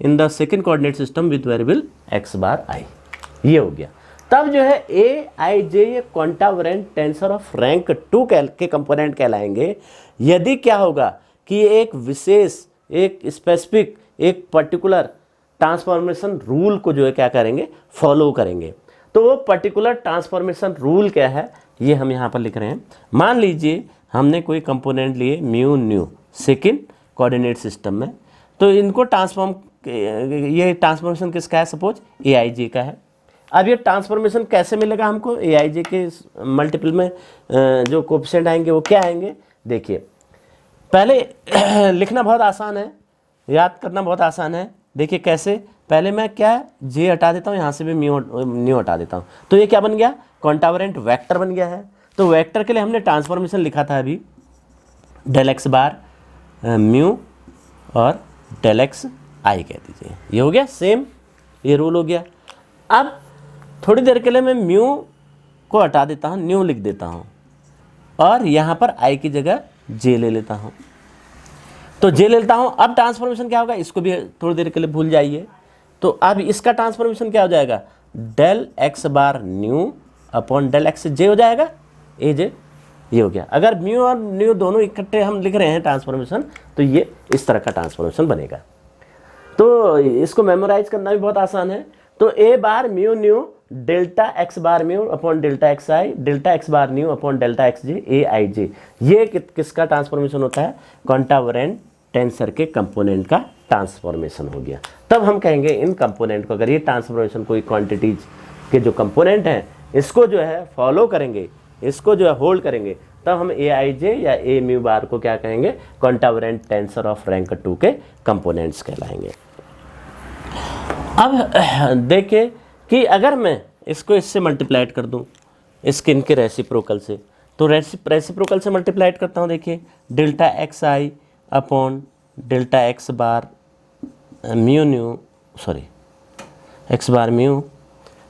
Speaker 1: इन the second coordinate system with variable x bar i। ये हो गया। तब जो है ए आई जे ये कॉन्टावरेंट टेंसर ऑफ रैंक 2 के कंपोनेंट कहलाएंगे, यदि क्या होगा कि एक विशेष, एक स्पेसिफिक, एक पर्टिकुलर ट्रांसफॉर्मेशन रूल को जो है क्या करेंगे, फॉलो करेंगे। तो वो पर्टिकुलर ट्रांसफॉर्मेशन रूल क्या है, ये हम यहाँ पर लिख रहे हैं। मान लीजिए हमने कोई कंपोनेंट लिए mu new second coordinate system में, तो इनको ये ट्रांसफॉर्मेशन किसका है, सपोज ए आई जे का है। अब ये ट्रांसफॉर्मेशन कैसे मिलेगा हमको, ए आई जे के मल्टीपल में जो कोएफिशिएंट आएंगे वो क्या आएंगे, देखिए पहले लिखना बहुत आसान है, याद करना बहुत आसान है। देखिए कैसे, पहले मैं क्या जे हटा देता हूँ, यहाँ से भी न्यू हटा देता हूँ, तो ये क्या बन गया, कॉन्टावरेंट वेक्टर बन गया है। तो वेक्टर के लिए हमने ट्रांसफॉर्मेशन लिखा था अभी, डेल एक्स बार म्यू और डेल एक्स आई कह दीजिए, ये हो गया सेम, ये रूल हो गया। अब थोड़ी देर के लिए मैं म्यू को हटा देता हूँ, न्यू लिख देता हूँ, और यहाँ पर आई की जगह जे ले लेता हूँ, तो जे ले लेता हूँ। अब ट्रांसफॉर्मेशन क्या होगा, इसको भी थोड़ी देर के लिए भूल जाइए। तो अब इसका ट्रांसफॉर्मेशन क्या हो जाएगा, del x bar nu upon del x j हो जाएगा, ए जे, ये हो गया। अगर म्यू और न्यू दोनों इकट्ठे हम लिख रहे हैं ट्रांसफॉर्मेशन, तो ये इस तरह का ट्रांसफॉर्मेशन बनेगा। तो इसको मेमोराइज करना भी बहुत आसान है। तो ए bar mu new delta x bar mu upon delta x i, delta x bar nu upon delta x j, a i j, ये किसका ट्रांसफॉर्मेशन होता है, कॉन्टावरेंट टेंसर के कंपोनेंट का ट्रांसफॉर्मेशन हो गया। तब हम कहेंगे इन कंपोनेंट को, अगर ये ट्रांसफॉर्मेशन कोई क्वांटिटीज के जो कंपोनेंट हैं इसको जो है फॉलो करेंगे, इसको जो है होल्ड करेंगे, तब हम ए आई जे या ए म्यू बार को क्या कहेंगे, कॉन्टावरेंट टेंसर ऑफ रैंक 2 के कंपोनेंट्स कहलाएंगे। अब देखिए कि अगर मैं इसको इससे मल्टीप्लाइड कर दूं, इसके इनके रेसिप्रोकल से, तो रेसिप्रोकल से मल्टीप्लाइड करता हूं। देखिए डेल्टा एक्स आई upon delta x bar mu nu, sorry x bar mu,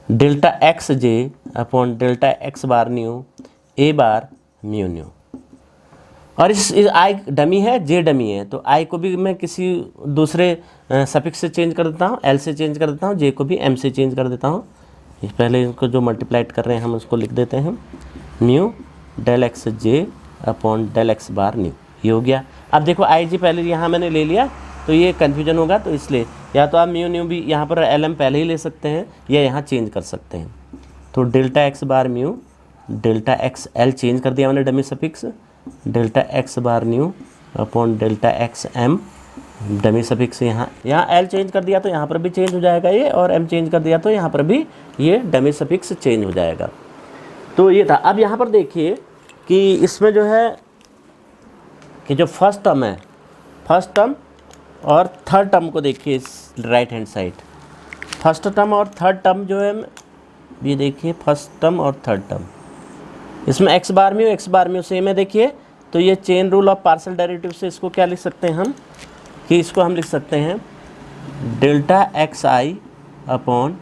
Speaker 1: delta x j upon delta x bar nu, ए बार म्यू न्यू। और इस आई डमी है, जे डमी है, तो आई को भी मैं किसी दूसरे सफिक्स से चेंज कर देता हूँ, एल से चेंज कर देता हूँ, जे को भी एम से चेंज कर देता हूँ। पहले इनको जो मल्टीप्लाइड कर रहे हैं हम उसको लिख देते हैं mu del x j upon del x bar nu, ये हो गया। अब देखो आई जी पहले यहाँ मैंने ले लिया, तो ये कन्फ्यूजन होगा, तो इसलिए या तो आप म्यू न्यू भी यहाँ पर एल एम पहले ही ले सकते हैं, या यहाँ चेंज कर सकते हैं। तो delta x bar mu, delta x l change कर दिया मैंने dummy suffix, delta x bar nu upon delta x m, dummy suffix यहाँ एल चेंज कर दिया तो यहाँ पर भी चेंज हो जाएगा ये, और एम चेंज कर दिया तो यहाँ पर भी ये डमी सफिक्स चेंज हो जाएगा। तो ये था। अब यहाँ पर देखिए कि इसमें जो है कि जो फर्स्ट टर्म है, फर्स्ट टर्म और थर्ड टर्म को देखिए इस right hand side, first term और थर्ड टर्म जो है ये देखिए, फर्स्ट टर्म और थर्ड टर्म, इसमें एक्स बार म्यू सेम है। देखिए तो ये chain rule of partial derivative से इसको क्या लिख सकते हैं हम, कि इसको हम लिख सकते हैं डेल्टा एक्स आई upon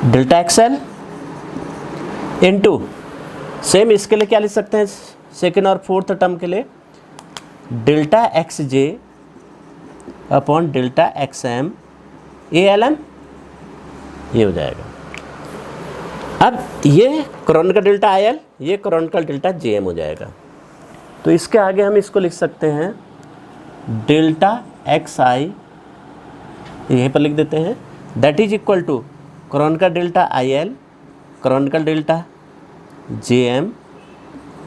Speaker 1: delta x l into, same इसके लिए क्या लिख सकते हैं सेकेंड और फोर्थ टर्म के लिए, delta x j upon delta x m ए एल एम, ये हो जाएगा। अब ये कोरोनिकल डेल्टा आई एल, ये कोरोनिकल डेल्टा जे एम हो जाएगा। तो इसके आगे हम इसको लिख सकते हैं डेल्टा एक्स आई, यहीं पर लिख देते हैं, that is equal to Kronecker delta i l, Kronecker delta j m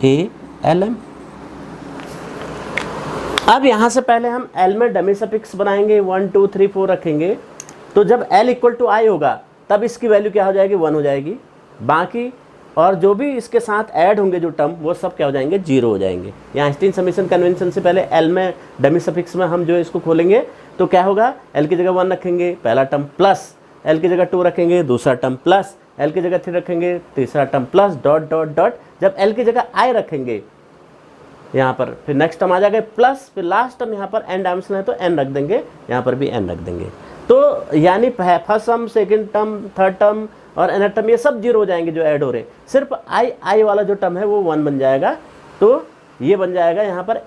Speaker 1: A l m. अब यहाँ से पहले हम L में डमी सफिक्स बनाएंगे, 1 2 3 4 रखेंगे, तो जब L इक्वल टू आई होगा तब इसकी वैल्यू क्या हो जाएगी, 1 हो जाएगी। बाकी और जो भी इसके साथ ऐड होंगे जो टर्म, वो सब क्या हो जाएंगे, 0 हो जाएंगे। यहाँ आइंस्टीन समेशन कन्वेंशन से पहले L में डमी सफिक्स में हम जो इसको खोलेंगे तो क्या होगा, L की जगह 1 रखेंगे पहला टर्म, प्लस L की जगह 2 रखेंगे दूसरा टर्म, प्लस L की जगह 3 रखेंगे तीसरा term, plus dot dot dot, जब L की जगह I रखेंगे यहाँ पर, फिर नेक्स्ट टर्म आ जाएगा प्लस, फिर लास्ट टर्म यहाँ पर n डायमेंशन है तो n रख देंगे, यहाँ पर भी n रख देंगे। तो यानी first term, second term, third term और nth टर्म ये सब 0 हो जाएंगे जो ऐड हो रहे, सिर्फ I वाला जो टर्म है वो 1 बन जाएगा। तो ये बन जाएगा यहाँ पर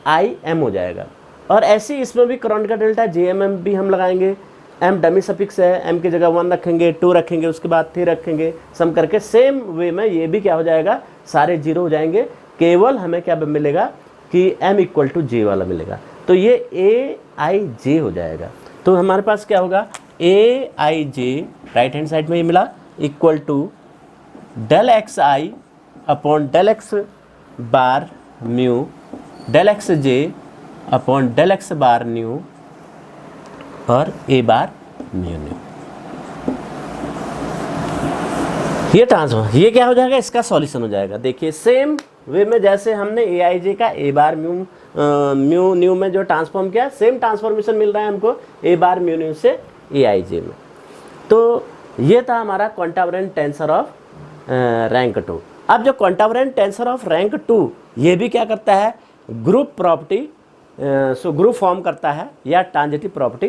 Speaker 1: AIM हो जाएगा। और ऐसे ही इसमें भी कोरोनिकल डेल्टा JMM भी हम लगाएंगे, m डमी सफिक्स है, m की जगह 1 रखेंगे, 2 रखेंगे, उसके बाद 3 रखेंगे, सम करके सेम वे में ये भी क्या हो जाएगा, सारे 0 हो जाएंगे। केवल हमें क्या मिलेगा कि m इक्वल टू जे वाला मिलेगा, तो ये AIJ हो जाएगा। तो हमारे पास क्या होगा, AIJ राइट हैंड साइड में ये मिला equal to del x I upon del x bar mu, del x j upon del x bar nu और A बार म्यू न्यू। ये ट्रांसफॉर्म, ये क्या हो जाएगा, इसका सॉल्यूशन हो जाएगा। देखिए सेम वे में जैसे हमने AIJ का A बार म्यू न्यू में जो ट्रांसफॉर्म किया, सेम ट्रांसफॉर्मेशन मिल रहा है हमको A बार म्यू न्यू से AIJ में। तो ये था हमारा क्वांटावरेंट टेंसर ऑफ रैंक 2। अब जो क्वांटावरेंट टेंसर ऑफ रैंक 2 ये भी क्या करता है, ग्रुप प्रॉपर्टी, ग्रुप फॉर्म करता है या ट्रांजिटिव प्रॉपर्टी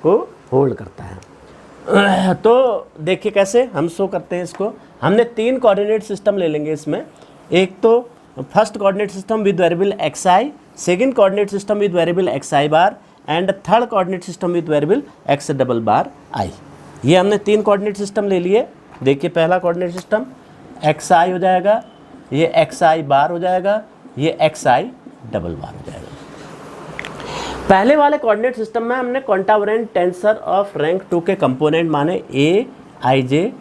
Speaker 1: को होल्ड करता है। तो देखिए कैसे हम शो करते हैं इसको। हमने 3 कोऑर्डिनेट सिस्टम ले लेंगे इसमें, एक तो first coordinate system with variable xi, second coordinate system with variable xi bar and third coordinate system with variable x double bar i। ये हमने 3 कोऑर्डिनेट सिस्टम ले लिए। देखिए पहला कोऑर्डिनेट सिस्टम xi हो जाएगा, ये xi बार हो जाएगा, ये xi डबल बार हो जाएगा। पहले वाले कोऑर्डिनेट सिस्टम में हमने क्वांटावरेंट टेंसर ऑफ रैंक 2 के कंपोनेंट माने AIJ,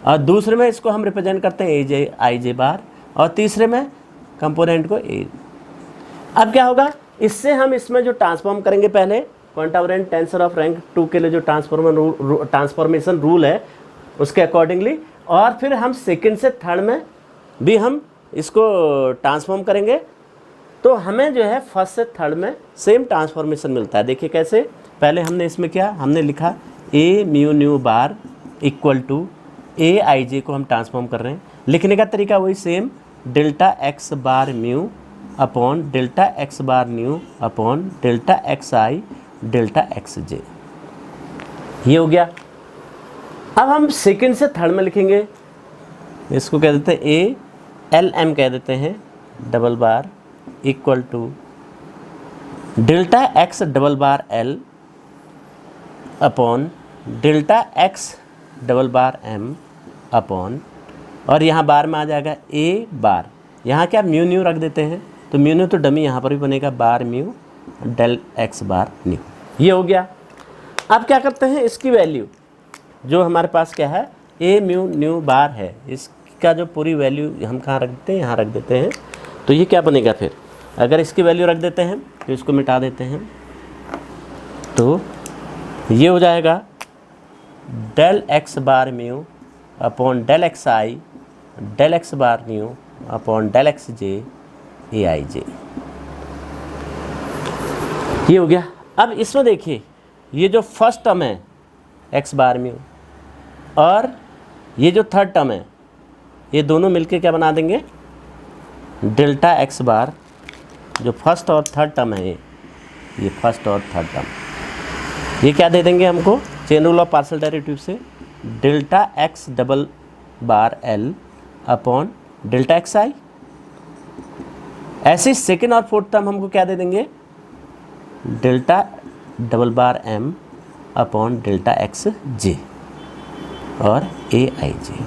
Speaker 1: और दूसरे में इसको हम रिप्रेजेंट करते हैं AIJ बार, और तीसरे में कंपोनेंट को A। अब क्या होगा, इससे हम इसमें जो ट्रांसफॉर्म करेंगे, पहले क्वांटावरेंट टेंसर ऑफ रैंक 2 के लिए जो ट्रांसफॉर्मेशन रूल है उसके अकॉर्डिंगली, और फिर हम सेकंड से थर्ड में भी हम इसको ट्रांसफॉर्म करेंगे, तो हमें जो है फर्स्ट से थर्ड में सेम ट्रांसफॉर्मेशन मिलता है। देखिए कैसे, पहले हमने इसमें क्या हमने लिखा A mu nu bar equal to AIJ को हम ट्रांसफॉर्म कर रहे हैं। लिखने का तरीका वही same, delta x bar mu upon delta x bar nu upon delta x i delta x जे, ये हो गया। अब हम सेकंड से थर्ड में लिखेंगे, इसको कह देते हैं ALM कह देते हैं double bar equal to delta x double bar L upon delta x double bar M upon, और यहाँ बार में आ जाएगा A बार, यहाँ क्या म्यू न्यू रख देते हैं, तो म्यू न्यू तो डमी यहाँ पर भी बनेगा बार mu del x bar nu, ये हो गया। अब क्या करते हैं, इसकी वैल्यू जो हमारे पास क्या है ए म्यू न्यू बार है, इसका जो पूरी वैल्यू हम कहाँ रख देते हैं, यहाँ रख देते हैं। तो ये क्या बनेगा फिर, अगर इसकी वैल्यू रख देते हैं तो इसको मिटा देते हैं, तो ये हो जाएगा del x bar mu upon del x i del x bar nu upon del x j a i j. ये हो गया। अब इसमें देखिए ये जो फर्स्ट टर्म है एक्स बार म्यू और ये जो थर्ड टर्म है, ये दोनों मिलके क्या बना देंगे, डेल्टा एक्स बार। जो फर्स्ट और थर्ड टर्म है ये फर्स्ट और थर्ड टर्म, ये क्या दे देंगे हमको, chain rule of partial derivative से delta x double bar l upon delta x i. ऐसे सेकेंड और फोर्थ टर्म हमको क्या दे देंगे, delta double bar M upon delta x जे और ए आई जे।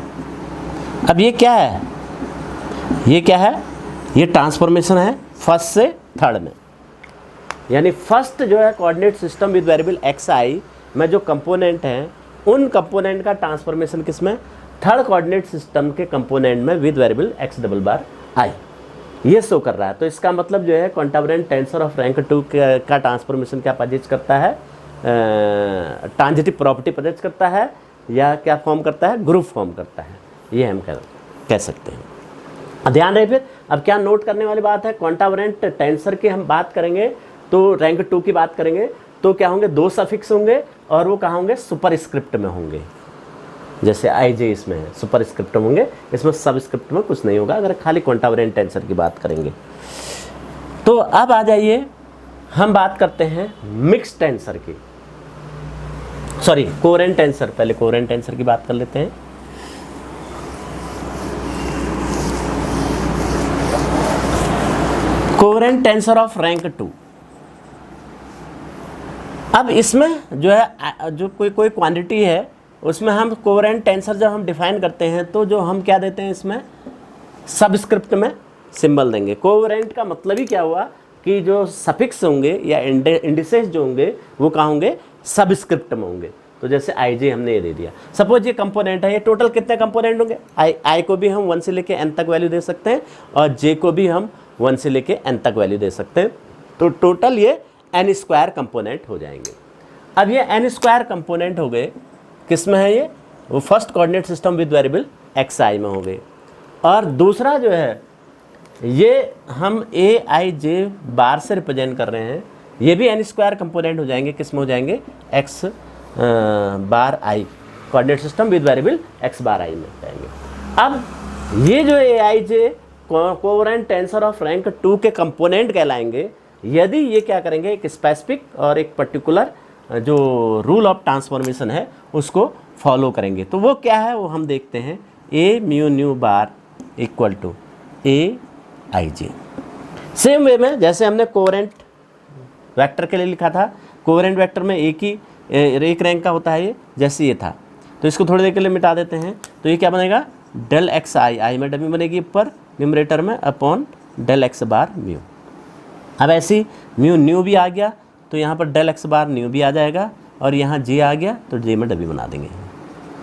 Speaker 1: अब ये क्या है, ये क्या है, ये ट्रांसफॉर्मेशन है फर्स्ट से थर्ड में, यानी फर्स्ट जो है coordinate system with variable x आई में जो कंपोनेंट हैं उन कंपोनेंट का ट्रांसफॉर्मेशन किसमें, थर्ड कोऑर्डिनेट सिस्टम के कंपोनेंट में with variable x double bar i, ये शो कर रहा है। तो इसका मतलब जो है क्वांटावरेंट टेंसर ऑफ रैंक 2 का ट्रांसफॉर्मेशन क्या पजेज करता है, ट्रांजिटिव प्रॉपर्टी पजेज करता है, या क्या फॉर्म करता है, ग्रुप फॉर्म करता है, ये हम कह सकते हैं। ध्यान रहे फिर, अब क्या नोट करने वाली बात है, क्वांटावरेंट टेंसर की हम बात करेंगे तो रैंक 2 की बात करेंगे तो क्या होंगे, 2 सफिक्स होंगे और वो कहाँ होंगे, सुपर स्क्रिप्ट में होंगे। जैसे आई जे इसमें है सुपर स्क्रिप्ट में होंगे, इसमें सब स्क्रिप्ट में कुछ नहीं होगा अगर खाली क्वांटावरेंट टेंसर की बात करेंगे। तो अब आ जाइए हम बात करते हैं मिक्स टेंसर की, सॉरी कोहेरेंट टेंसर, पहले कोहेरेंट टेंसर की बात कर लेते हैं। Coherent tensor of rank 2। अब इसमें जो है जो कोई क्वांटिटी है उसमें हम कोहेरेंट टेंसर जब हम डिफाइन करते हैं तो जो हम क्या देते हैं इसमें सबस्क्रिप्ट में सिंबल देंगे। कोहेरेंट का मतलब ही क्या हुआ कि जो सफिक्स होंगे या इंडिसेस जो होंगे वो कहाँ होंगे, सबस्क्रिप्ट में होंगे। तो जैसे आई जे हमने ये दे दिया, सपोज ये कंपोनेंट है, ये टोटल कितने कंपोनेंट होंगे, आई को भी हम 1 से लेके n तक वैल्यू दे सकते हैं और जे को भी हम 1 से लेके n तक वैल्यू दे सकते हैं। तो टोटल ये n स्क्वायर कंपोनेंट हो जाएंगे। अब ये n स्क्वायर कंपोनेंट हो गए, किस में है ये, वो first coordinate system with variable x आई में हो गए। और दूसरा जो है ये हम ए आई जे बार से रिप्रेजेंट कर रहे हैं, ये भी n स्क्वायर कंपोनेंट हो जाएंगे, किस में हो जाएंगे, x bar i, coordinate system with variable x bar i में जाएंगे। अब ये जो A i j coherent tensor of rank 2 के कंपोनेंट कहलाएंगे यदि ये क्या करेंगे, एक स्पेसिफिक और एक पर्टिकुलर जो रूल ऑफ ट्रांसफॉर्मेशन है उसको फॉलो करेंगे। तो वो क्या है वो हम देखते हैं, A mu nu bar equal to A i j. Same way में जैसे हमने कोहेरेंट वेक्टर के लिए लिखा था, कोहेरेंट वेक्टर में एक रैंक का होता है ये, जैसे ये था। तो इसको थोड़ी देर के लिए मिटा देते हैं, तो ये क्या बनेगा, डेल एक्स आई, आई में डमी बनेगी ऊपर न्यूमरेटर में, upon del x bar mu. अब ऐसी म्यू न्यू भी आ गया तो यहाँ पर डेल एक्स बार न्यू भी आ जाएगा, और यहाँ जे आ गया तो जे में डबी बना देंगे,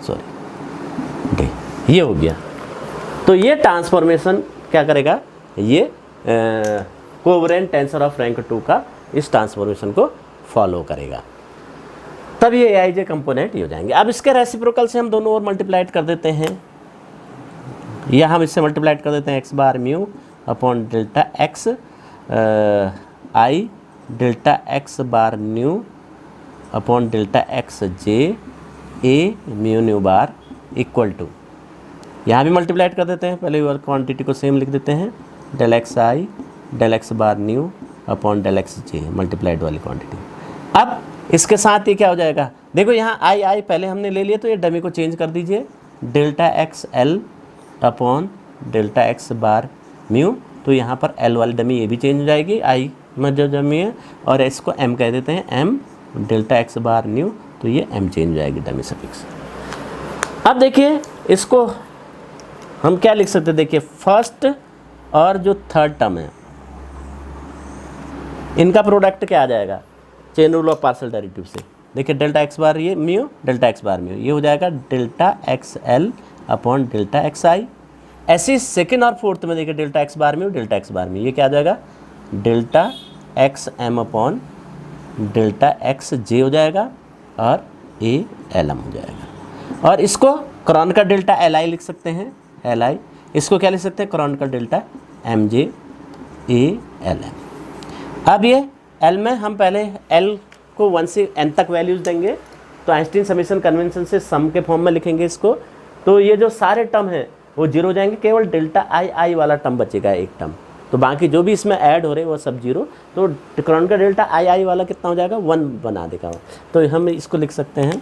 Speaker 1: सॉरी डे, ये हो गया। तो ये ट्रांसफॉर्मेशन क्या करेगा, ये कोहेरेंट टेंसर ऑफ रैंक 2 का इस ट्रांसफॉर्मेशन को फॉलो करेगा, तब ये आई जे कंपोनेंट हो जाएंगे। अब इसके रेसिप्रोकल से हम दोनों और मल्टीप्लाइड कर देते हैं, या हम इससे मल्टीप्लाइड कर देते हैं x bar mu upon delta x i delta x bar nu upon delta x j a mu nu bar equal to, यहाँ भी मल्टीप्लाइड कर देते हैं, पहले वाली क्वांटिटी को सेम लिख देते हैं, del x i del x bar nu upon del x J multiplied वाली क्वांटिटी। अब इसके साथ ये क्या हो जाएगा, देखो यहाँ आई पहले हमने ले लिया तो ये डमी को चेंज कर दीजिए, delta x l upon delta x bar mu, तो यहाँ पर एल वाली डमी ये भी चेंज हो जाएगी, आई में जो डमी है, और इसको एम कह देते हैं, M delta x bar new, तो ये एम चेंज हो जाएगी डमी सफिक्स। अब देखिए इसको हम क्या लिख सकते हैं, देखिए फर्स्ट और जो थर्ड टर्म है इनका प्रोडक्ट क्या आ जाएगा, chain rule of partial derivative से, देखिए डेल्टा एक्स बार ये mu, delta x bar mu, ये हो जाएगा delta x l upon delta x i. ऐसे सेकेंड और फोर्थ में देखिए delta x bar mu, delta x bar mu, ये क्या आ जाएगा delta x m upon delta x j हो जाएगा और ए एल एम हो जाएगा। और इसको क्रॉनिकल डेल्टा एल आई लिख सकते हैं, एल आई। इसको क्या लिख सकते हैं, Kronecker delta m j a l m. अब ये एल में हम पहले एल को 1 से n तक वैल्यूज़ देंगे, तो आइंस्टीन समेशन कन्वेंशन से सम के फॉर्म में लिखेंगे इसको। तो ये जो सारे टर्म हैं वो जीरो हो जाएंगे, केवल डेल्टा आई आई वाला टर्म बचेगा एक टर्म, तो बाकी जो भी इसमें ऐड हो रहे हैं वो सब जीरो। तो क्रॉनिकल डेल्टा आई आई वाला कितना हो जाएगा, 1 बना देगा। तो हम इसको लिख सकते हैं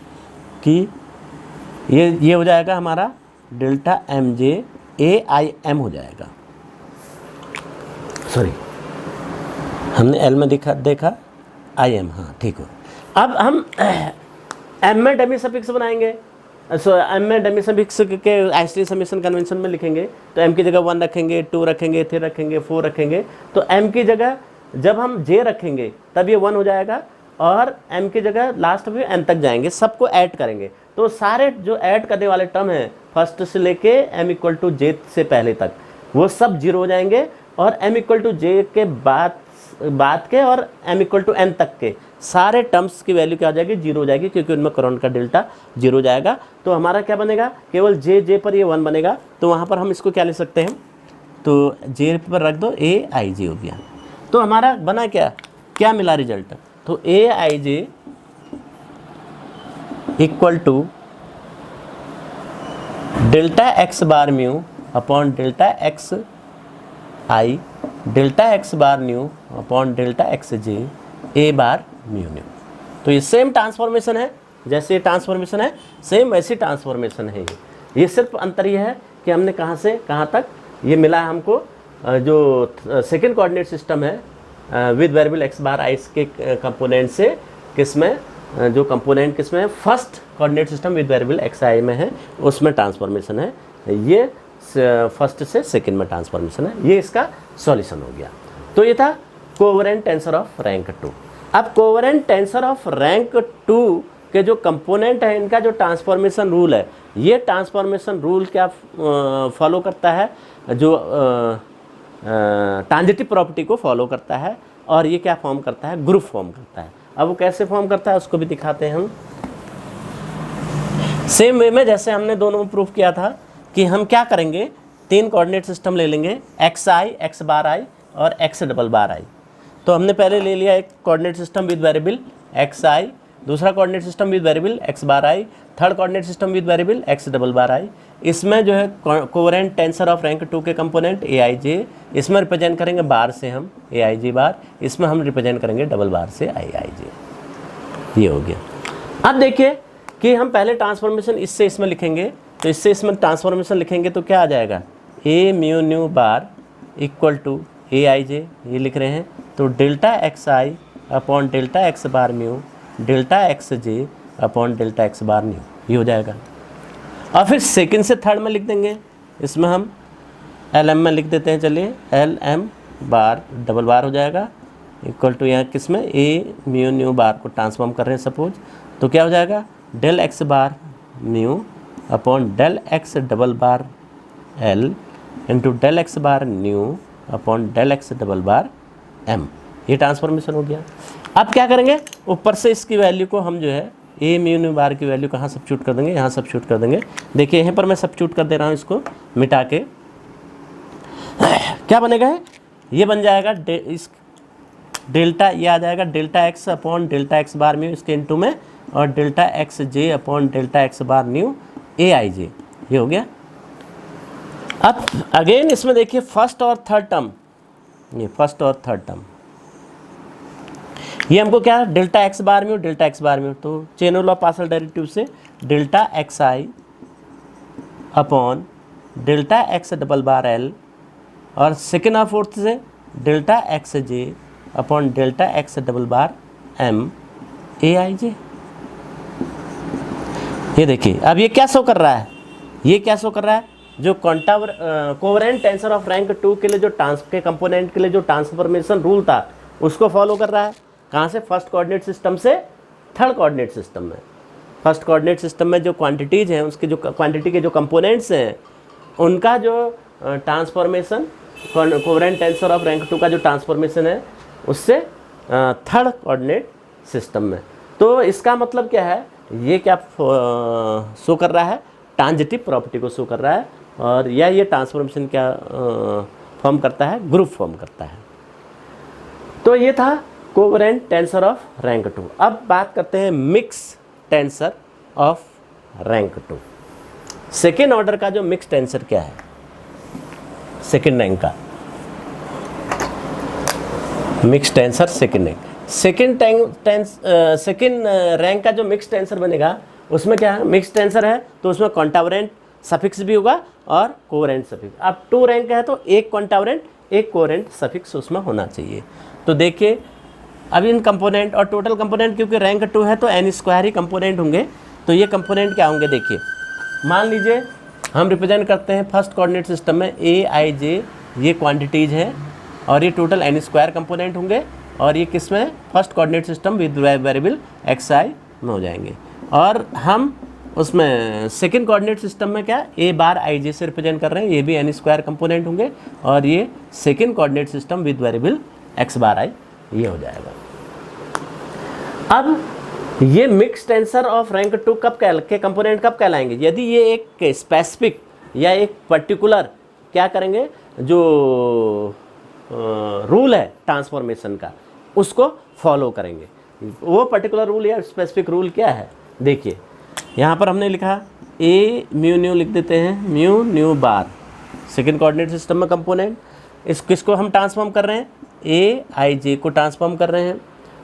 Speaker 1: कि ये हो जाएगा हमारा delta m j a i m हो जाएगा। सॉरी, हमने एल में देखा आई एम, हाँ ठीक हो। अब हम एम में डमी सफिक्स बनाएंगे। एम में डमी सफिक्स के आइंस्टीन समेशन कन्वेंशन में लिखेंगे, तो एम की जगह 1 रखेंगे, 2 रखेंगे, 3 रखेंगे, 4 रखेंगे। तो एम की जगह जब हम जे रखेंगे तब ये 1 हो जाएगा, और एम की जगह लास्ट में एन तक जाएंगे, सबको ऐड करेंगे। तो सारे जो ऐड करने वाले टर्म हैं फर्स्ट से लेके एम इक्वल टू जे से पहले तक, वो सब जीरो हो जाएंगे। और एम इक्वल टू जे के बाद के और एम इक्वल टू एन तक के सारे टर्म्स की वैल्यू क्या हो जाएगी, जीरो हो जाएगी, क्योंकि उनमें क्रॉनिकल डेल्टा जीरो हो जाएगा। तो हमारा क्या बनेगा, केवल जे पर ये 1 बनेगा। तो वहाँ पर हम इसको क्या लिख सकते हैं, तो जे पर रख दो, ए आई जे हो गया। तो हमारा बना क्या मिला रिजल्ट, तो A i j equal to delta x bar mu upon delta x i delta x bar nu upon delta x j A bar mu nu. तो ये सेम ट्रांसफॉर्मेशन है, जैसे ये ट्रांसफॉर्मेशन है सेम वैसी ट्रांसफॉर्मेशन है। ये सिर्फ अंतर ये है कि हमने कहाँ से कहाँ तक ये मिला है हमको, जो सेकेंड कोऑर्डिनेट सिस्टम है with variable x bar i के कंपोनेंट से किसमें, जो कंपोनेंट किसमें है, first coordinate system with variable x आई में है, उसमें ट्रांसफॉर्मेशन है। ये फर्स्ट से सेकंड में ट्रांसफॉर्मेशन है। ये इसका सॉल्यूशन हो गया। तो ये था कोवेरेंट टेंसर ऑफ रैंक 2। अब कोवेरेंट टेंसर ऑफ रैंक 2 के जो कंपोनेंट है, इनका जो ट्रांसफॉर्मेशन रूल है, ये ट्रांसफॉर्मेशन रूल क्या फॉलो करता है, जो ट्रांजिटिव प्रॉपर्टी को फॉलो करता है, और ये क्या फॉर्म करता है, ग्रुप फॉर्म करता है। अब वो कैसे फॉर्म करता है उसको भी दिखाते हैं हम। सेम वे में जैसे हमने दोनों में प्रूफ किया था कि हम क्या करेंगे, 3 कोऑर्डिनेट सिस्टम ले लेंगे, x I, x bar I और एक्स डबल बार आई। तो हमने पहले ले लिया एक coordinate system with variable x i, दूसरा coordinate system with variable x bar i, third coordinate system with variable x double bar i. इसमें जो है कोवेरेंट टेंसर ऑफ रैंक 2 के कंपोनेंट ए आई जे, इसमें रिप्रेजेंट करेंगे बार से हम ए आई जे बार, इसमें हम रिप्रेजेंट करेंगे डबल बार से आई आई जे। ये हो गया। अब देखिए कि हम पहले ट्रांसफॉर्मेशन इससे इसमें लिखेंगे, तो इससे इसमें ट्रांसफॉर्मेशन लिखेंगे तो क्या आ जाएगा, A mu nu bar equal to A i j, ये लिख रहे हैं। तो डेल्टा एक्स आई upon delta x bar mu delta x j upon delta x bar nu, ये हो जाएगा। और फिर सेकंड से थर्ड में लिख देंगे, इसमें हम एल एम में लिख देते हैं, चलिए एल एम बार डबल बार हो जाएगा इक्वल टू, यहाँ किस में ए म्यू न्यू बार को ट्रांसफॉर्म कर रहे हैं सपोज, तो क्या हो जाएगा del x bar mu upon del x double bar l into del x bar nu upon del x double bar m. ये ट्रांसफॉर्मेशन हो गया। अब क्या करेंगे, ऊपर से इसकी वैल्यू को हम जो है ए म्यू न्यू बार की वैल्यू कहाँ सब्स्टिट्यूट कर देंगे, यहाँ सब्स्टिट्यूट कर देंगे। देखिए यहाँ पर मैं सब्स्टिट्यूट कर दे रहा हूँ इसको मिटा के, क्या बनेगा, ये बन जाएगा इस डेल्टा, ये आ जाएगा delta x upon delta x bar mu इसके इंटू में, और delta x j upon delta x bar nu A i j, ये हो गया। अब अगेन इसमें देखिए फर्स्ट और थर्ड टर्म, ये फर्स्ट और थर्ड टर्म, ये हमको क्या delta x bar mu delta x bar mu, तो chain rule of partial derivative से डेल्टा एक्स आई upon delta x double bar l, और सेकेंड और फोर्थ से delta x j upon delta x double bar m A i j. ये देखिए अब ये क्या शो कर रहा है, ये क्या शो कर रहा है, जो कोवेरेंट टेंसर ऑफ रैंक 2 के लिए जो के कंपोनेंट के लिए जो ट्रांसफॉर्मेशन रूल था उसको फॉलो कर रहा है। कहाँ से, फर्स्ट कोऑर्डिनेट सिस्टम से थर्ड कोऑर्डिनेट सिस्टम में। फर्स्ट कोऑर्डिनेट सिस्टम में जो क्वांटिटीज़ हैं, उसके जो क्वांटिटी के जो कंपोनेंट्स हैं, उनका जो ट्रांसफॉर्मेशन कोवेरेंट टेंसर ऑफ रैंक 2 का जो ट्रांसफॉर्मेशन है उससे थर्ड कोऑर्डिनेट सिस्टम में। तो इसका मतलब क्या है, ये क्या शो कर रहा है, ट्रांजिटिव प्रॉपर्टी को शो कर रहा है, और ये ट्रांसफॉर्मेशन क्या फॉर्म करता है, ग्रुप फॉर्म करता है। तो ये था कोवेरेंट टेंसर ऑफ रैंक 2। अब बात करते हैं mix tensor of rank 2। Second order का जो मिक्स टेंसर क्या है, सेकेंड रैंक का mix tensor, second rank, second rank का जो मिक्स टेंसर बनेगा उसमें क्या है, मिक्स टेंसर है तो उसमें कॉन्टावरेंट सफिक्स भी होगा और कोवेरेंट सफिक्स। अब 2 रैंक है तो एक कॉन्टावरेंट एक कोवेरेंट सफिक्स उसमें होना चाहिए। तो देखिए अब इन कंपोनेंट और टोटल कंपोनेंट, क्योंकि रैंक 2 है तो n स्क्वायर ही कंपोनेंट होंगे। तो ये कंपोनेंट क्या होंगे, देखिए मान लीजिए हम रिप्रेजेंट करते हैं फर्स्ट कोऑर्डिनेट सिस्टम में ए आई जे, ये क्वांटिटीज़ हैं और ये टोटल n स्क्वायर कंपोनेंट होंगे, और ये किस में, first coordinate system with variable x आई में हो जाएंगे। और हम उसमें सेकंड कोऑर्डिनेट सिस्टम में क्या, ए बार आई जे से रिप्रेजेंट कर रहे हैं, ये भी n स्क्वायर कंपोनेंट होंगे, और ये second coordinate system with variable x bar i, ये हो जाएगा। अब ये मिक्स टेंसर ऑफ रैंक 2 के कंपोनेंट कब कहलाएंगे, यदि ये एक स्पेसिफिक या एक पर्टिकुलर क्या करेंगे, जो रूल है ट्रांसफॉर्मेशन का उसको फॉलो करेंगे। वो पर्टिकुलर रूल या स्पेसिफिक रूल क्या है, देखिए यहाँ पर हमने लिखा ए म्यू न्यू लिख देते हैं, म्यू न्यू बार सेकेंड कोऑर्डिनेट सिस्टम में कंपोनेंट, इस किसको हम ट्रांसफॉर्म कर रहे हैं, ए आई जे को ट्रांसफॉर्म कर रहे हैं।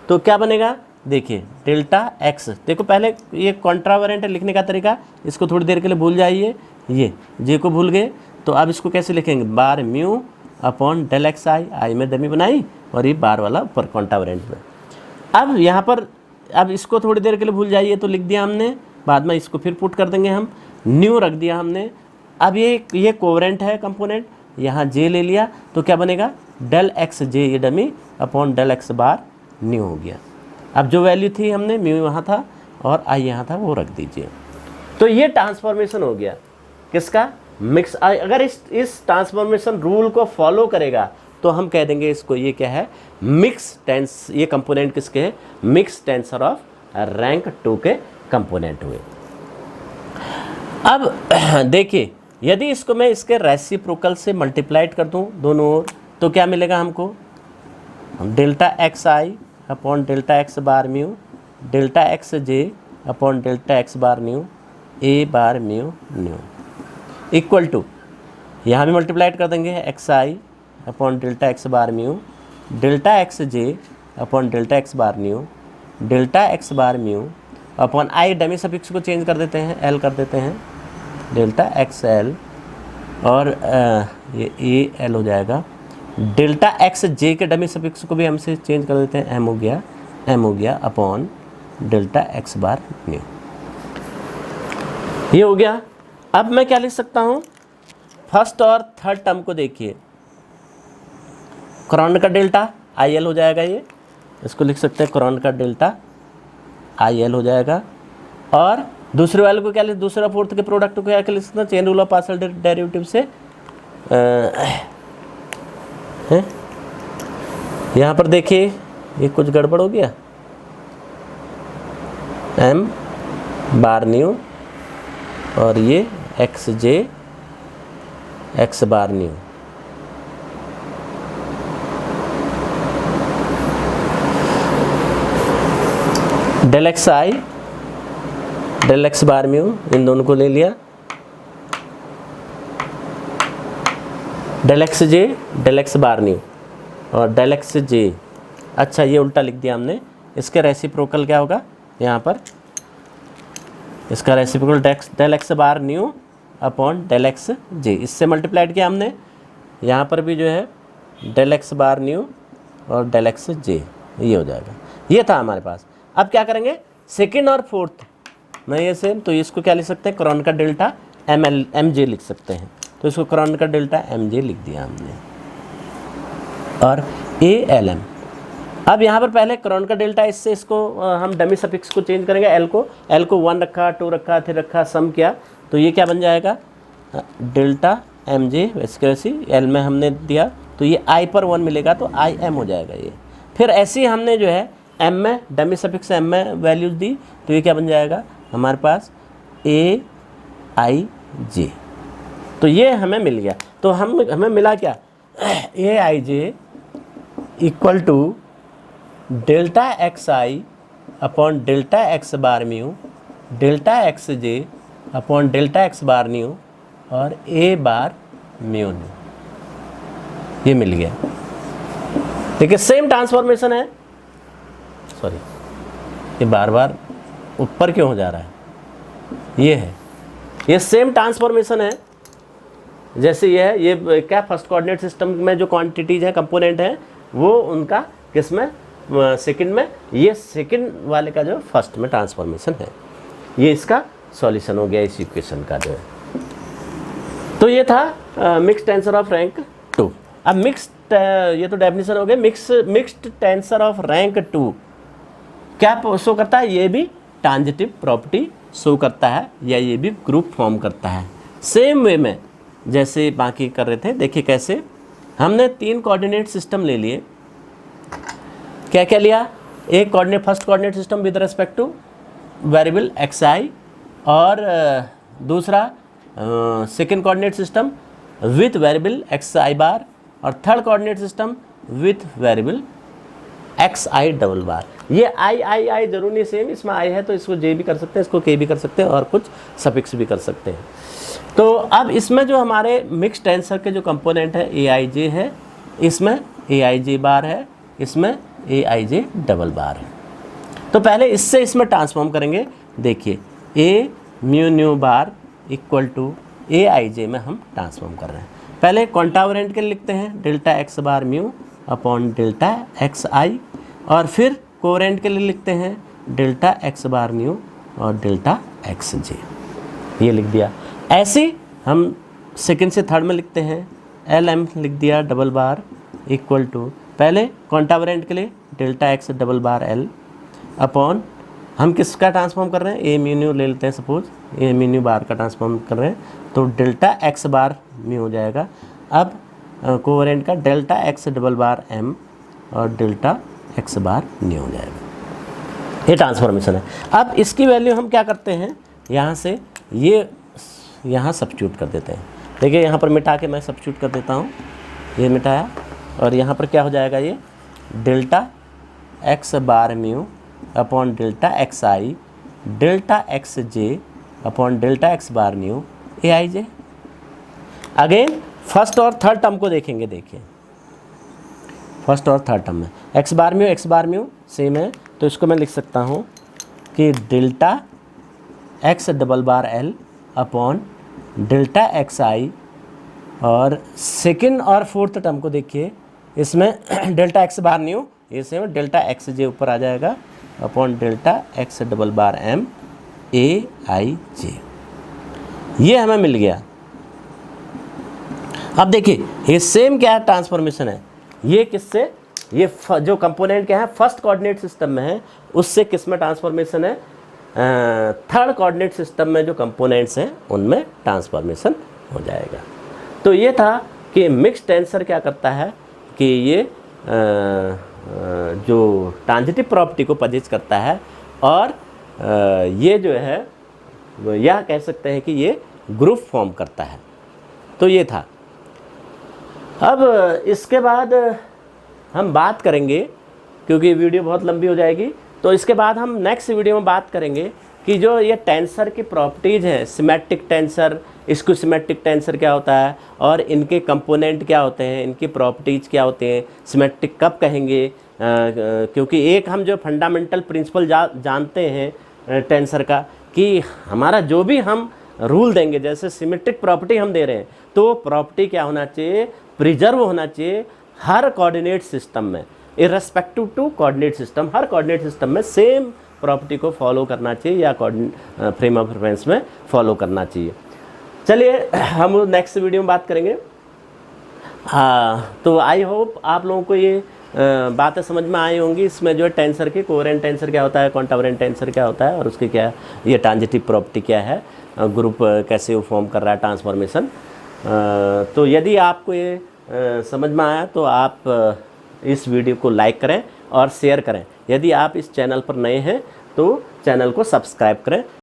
Speaker 1: तो क्या बनेगा, देखिए डेल्टा एक्स, देखो पहले ये कॉन्ट्रावेरेंट है लिखने का तरीका, इसको थोड़ी देर के लिए भूल जाइए, ये जे को भूल गए तो अब इसको कैसे लिखेंगे, बार म्यू अपॉन डेल एक्स आई, आई में डमी बनाई और ये बार वाला ऊपर कॉन्ट्रावेरेंट में। अब यहाँ पर अब इसको थोड़ी देर के लिए भूल जाइए, तो लिख दिया हमने, बाद में इसको फिर पुट कर देंगे हम, न्यू रख दिया हमने। अब ये कोवेरेंट है कंपोनेंट, यहाँ जे ले लिया तो क्या बनेगा, डेल एक्स जे ये dummy upon del x bar new हो गया। अब जो वैल्यू थी हमने म्यू यहाँ था और आई यहाँ था, वो रख दीजिए। तो ये ट्रांसफॉर्मेशन हो गया किसका, मिक्स। अगर इस ट्रांसफॉर्मेशन रूल को फॉलो करेगा तो हम कह देंगे इसको, ये क्या है, मिक्स टेंस, ये कंपोनेंट किसके हैं, मिक्स टेंसर ऑफ रैंक 2 के कंपोनेंट हुए। अब देखिए यदि इसको मैं इसके रेसिप्रोकल से मल्टीप्लाइड कर दूं दोनों ओर, तो क्या मिलेगा हमको, delta x I upon delta x bar mu, delta x j upon delta x bar nu, A bar mu nu equal to, यहाँ भी मल्टीप्लाइड कर देंगे x I upon delta x bar mu, delta x j upon delta x bar nu, delta x bar mu upon i, dummy suffix को change कर देते हैं, L कर देते हैं, डेल्टा एक्स एल, और ये ए एल हो जाएगा, डेल्टा एक्स जे के डमी सफिक्स को भी हमसे चेंज कर देते हैं, एम हो गया upon delta x bar nu, ये हो गया। अब मैं क्या लिख सकता हूँ, फर्स्ट और थर्ड टर्म को देखिए, कॉरन का डेल्टा आई एल हो जाएगा, ये इसको लिख सकते हैं कॉरन का डेल्टा आई एल हो जाएगा, और दूसरे वाले को क्या लिख, दूसरा फोर्थ के प्रोडक्ट को क्या लिख सकते हैं, chain rule of partial derivative से है। यहाँ पर देखिए ये कुछ गड़बड़ हो गया, एम बार न्यू और ये x J x bar new, del x i del x bar mu, इन दोनों को ले लिया, डेल एक्स जे डेल एक्स बार न्यू और डेल एक्स जे, अच्छा ये उल्टा लिख दिया हमने, इसके रेसिप्रोकल क्या होगा, यहाँ पर इसका reciprocal del x bar nu upon del x जे, इससे मल्टीप्लाइड किया हमने, यहाँ पर भी जो है डेल एक्स बार न्यू और डेल एक्स जे, ये हो जाएगा, ये था हमारे पास। अब क्या करेंगे, सेकेंड और फोर्थ में ये सेम, तो इसको क्या लिख सकते हैं, कॉरन का डेल्टा एम जे लिख सकते हैं, तो इसको कॉरन का डेल्टा एम जे लिख दिया हमने, और ए एल एम अब यहाँ पर पहले करोन का डेल्टा, इससे इसको हम डमी सफिक्स को चेंज करेंगे, एल को 1 रखा, 2 रखा, 3 रखा, सम किया, तो ये क्या बन जाएगा डेल्टा एम जे, वैसे वैसी एल में हमने दिया तो ये आई पर 1 मिलेगा तो आई एम हो जाएगा ये। फिर ऐसे ही हमने जो है एम में डमी सफिक्स एम में वैल्यूज दी तो ये क्या बन जाएगा हमारे पास ए आई जे, तो ये हमें मिल गया। तो हमें मिला क्या, A i j equal to delta x I upon delta x bar mu, delta x j upon delta x bar nu और ए बार म्यू न्यू, ये मिल गया। देखिए सेम ट्रांसफॉर्मेशन है, सॉरी ये बार बार ऊपर क्यों हो जा रहा है, ये है, ये सेम ट्रांसफॉर्मेशन है जैसे ये है। ये क्या फर्स्ट कोऑर्डिनेट सिस्टम में जो क्वांटिटीज हैं, कंपोनेंट हैं, वो उनका किस में सेकंड में, ये सेकंड वाले का जो फर्स्ट में ट्रांसफॉर्मेशन है। ये इसका सॉल्यूशन हो गया इस इक्वेशन का जो है। तो ये था मिक्स्ड टेंसर ऑफ रैंक 2। अब मिक्स्ड, ये तो डेफिनेशन हो गया। मिक्स्ड टेंसर ऑफ रैंक 2 क्या शो करता है, ये भी ट्रांजिटिव प्रॉपर्टी शो करता है या ये भी ग्रुप फॉर्म करता है। सेम वे में जैसे बाकी कर रहे थे, देखिए कैसे हमने 3 कोऑर्डिनेट सिस्टम ले लिए। क्या क्या लिया, एक coordinate first coordinate system with respect to variable x आई, और दूसरा second coordinate system with variable x I bar, और third coordinate system with variable x i double bar. ये आई जरूर नहीं सेम, इसमें आई है तो इसको जे भी कर सकते हैं, इसको के भी कर सकते हैं और कुछ सफिक्स भी कर सकते हैं। तो अब इसमें जो हमारे मिक्स टेंसर के जो कंपोनेंट है ए आई जे है, इसमें ए आई जे बार है, इसमें ए आई जे डबल बार है। तो पहले इससे इसमें ट्रांसफॉर्म करेंगे। देखिए A mu nu bar equal to A i j में हम ट्रांसफॉर्म कर रहे हैं। पहले कॉन्टावरेंट के लिए लिखते हैं delta x bar mu upon delta x आई, और फिर कोवेरेंट के लिए लिखते हैं डेल्टा एक्स बार म्यू और डेल्टा एक्स जे, ये लिख दिया। ऐसे हम सेकंड से थर्ड में लिखते हैं, एल एम लिख दिया डबल बार इक्वल टू, पहले कॉन्टावरेंट के लिए delta x double bar l upon, हम किसका ट्रांसफॉर्म कर रहे हैं, ए म्यू न्यू ले लेते हैं, सपोज ए म्यू न्यू बार का ट्रांसफॉर्म कर रहे हैं तो डेल्टा एक्स बार म्यू हो जाएगा। अब कोवेरेंट का delta x double bar M और डेल्टा एक्स बार न्यू हो जाएगा। ये ट्रांसफॉर्मेशन है। अब इसकी वैल्यू हम क्या करते हैं, यहाँ से ये यहाँ सब्स्टिट्यूट कर देते हैं। देखिए यहाँ पर मिटा के मैं सब्स्टिट्यूट कर देता हूँ, ये मिटाया, और यहाँ पर क्या हो जाएगा, ये delta x bar mu upon delta x i delta x j upon delta x bar nu A i j. Again first और थर्ड टर्म को देखेंगे। देखिए फर्स्ट और थर्ड टर्म में एक्स बार म्यू सेम है, तो इसको मैं लिख सकता हूँ कि delta x double bar l upon delta x आई, और सेकंड और फोर्थ टर्म को देखिए, इसमें डेल्टा एक्स बार न्यू ये सेम डेल्टा एक्स जे ऊपर आ जाएगा upon delta x double bar m A i j, ये हमें मिल गया। अब देखिए ये सेम क्या है ट्रांसफॉर्मेशन है, ये किससे, ये जो कंपोनेंट क्या है फर्स्ट कोऑर्डिनेट सिस्टम में है उससे किस में ट्रांसफॉर्मेशन है, थर्ड कोऑर्डिनेट सिस्टम में जो कंपोनेंट्स हैं उनमें ट्रांसफॉर्मेशन हो जाएगा। तो ये था कि मिक्स टेंसर क्या करता है कि ये जो ट्रांजिटिव प्रॉपर्टी को पजेज करता है, और ये जो है यह कह सकते हैं कि ये ग्रुप फॉर्म करता है। तो ये था। अब इसके बाद हम बात करेंगे, क्योंकि वीडियो बहुत लंबी हो जाएगी, तो इसके बाद हम नेक्स्ट वीडियो में बात करेंगे कि जो ये टेंसर की प्रॉपर्टीज़ हैं, सिमेट्रिक टेंसर, इसको सिमेट्रिक टेंसर क्या होता है और इनके कंपोनेंट क्या होते हैं, इनकी प्रॉपर्टीज़ क्या होते हैं, सिमेट्रिक कब कहेंगे, क्योंकि एक हम जो फंडामेंटल प्रिंसिपल जानते हैं टेंसर का कि हमारा जो भी हम रूल देंगे, जैसे सिमेट्रिक प्रॉपर्टी हम दे रहे हैं तो प्रॉपर्टी क्या होना चाहिए, प्रिजर्व होना चाहिए हर कोऑर्डिनेट सिस्टम में, इररेस्पेक्टिव टू कोऑर्डिनेट सिस्टम, हर कोऑर्डिनेट सिस्टम में सेम प्रॉपर्टी को फॉलो करना चाहिए या फ्रेम ऑफ रेफरेंस में फॉलो करना चाहिए। चलिए हम नेक्स्ट वीडियो में बात करेंगे। तो आई होप आप लोगों को ये बातें समझ में आई होंगी। इसमें जो है टेंसर की कोवेरिएंट टेंसर क्या होता है, कॉन्टवरेंट टेंसर क्या होता है और उसकी क्या ये ट्रांजिटिव प्रॉपर्टी क्या है, ग्रुप कैसे वो फॉर्म कर रहा है, ट्रांसफॉर्मेशन। तो यदि आपको ये समझ में आया तो आप इस वीडियो को लाइक करें और शेयर करें। यदि आप इस चैनल पर नए हैं तो चैनल को सब्सक्राइब करें।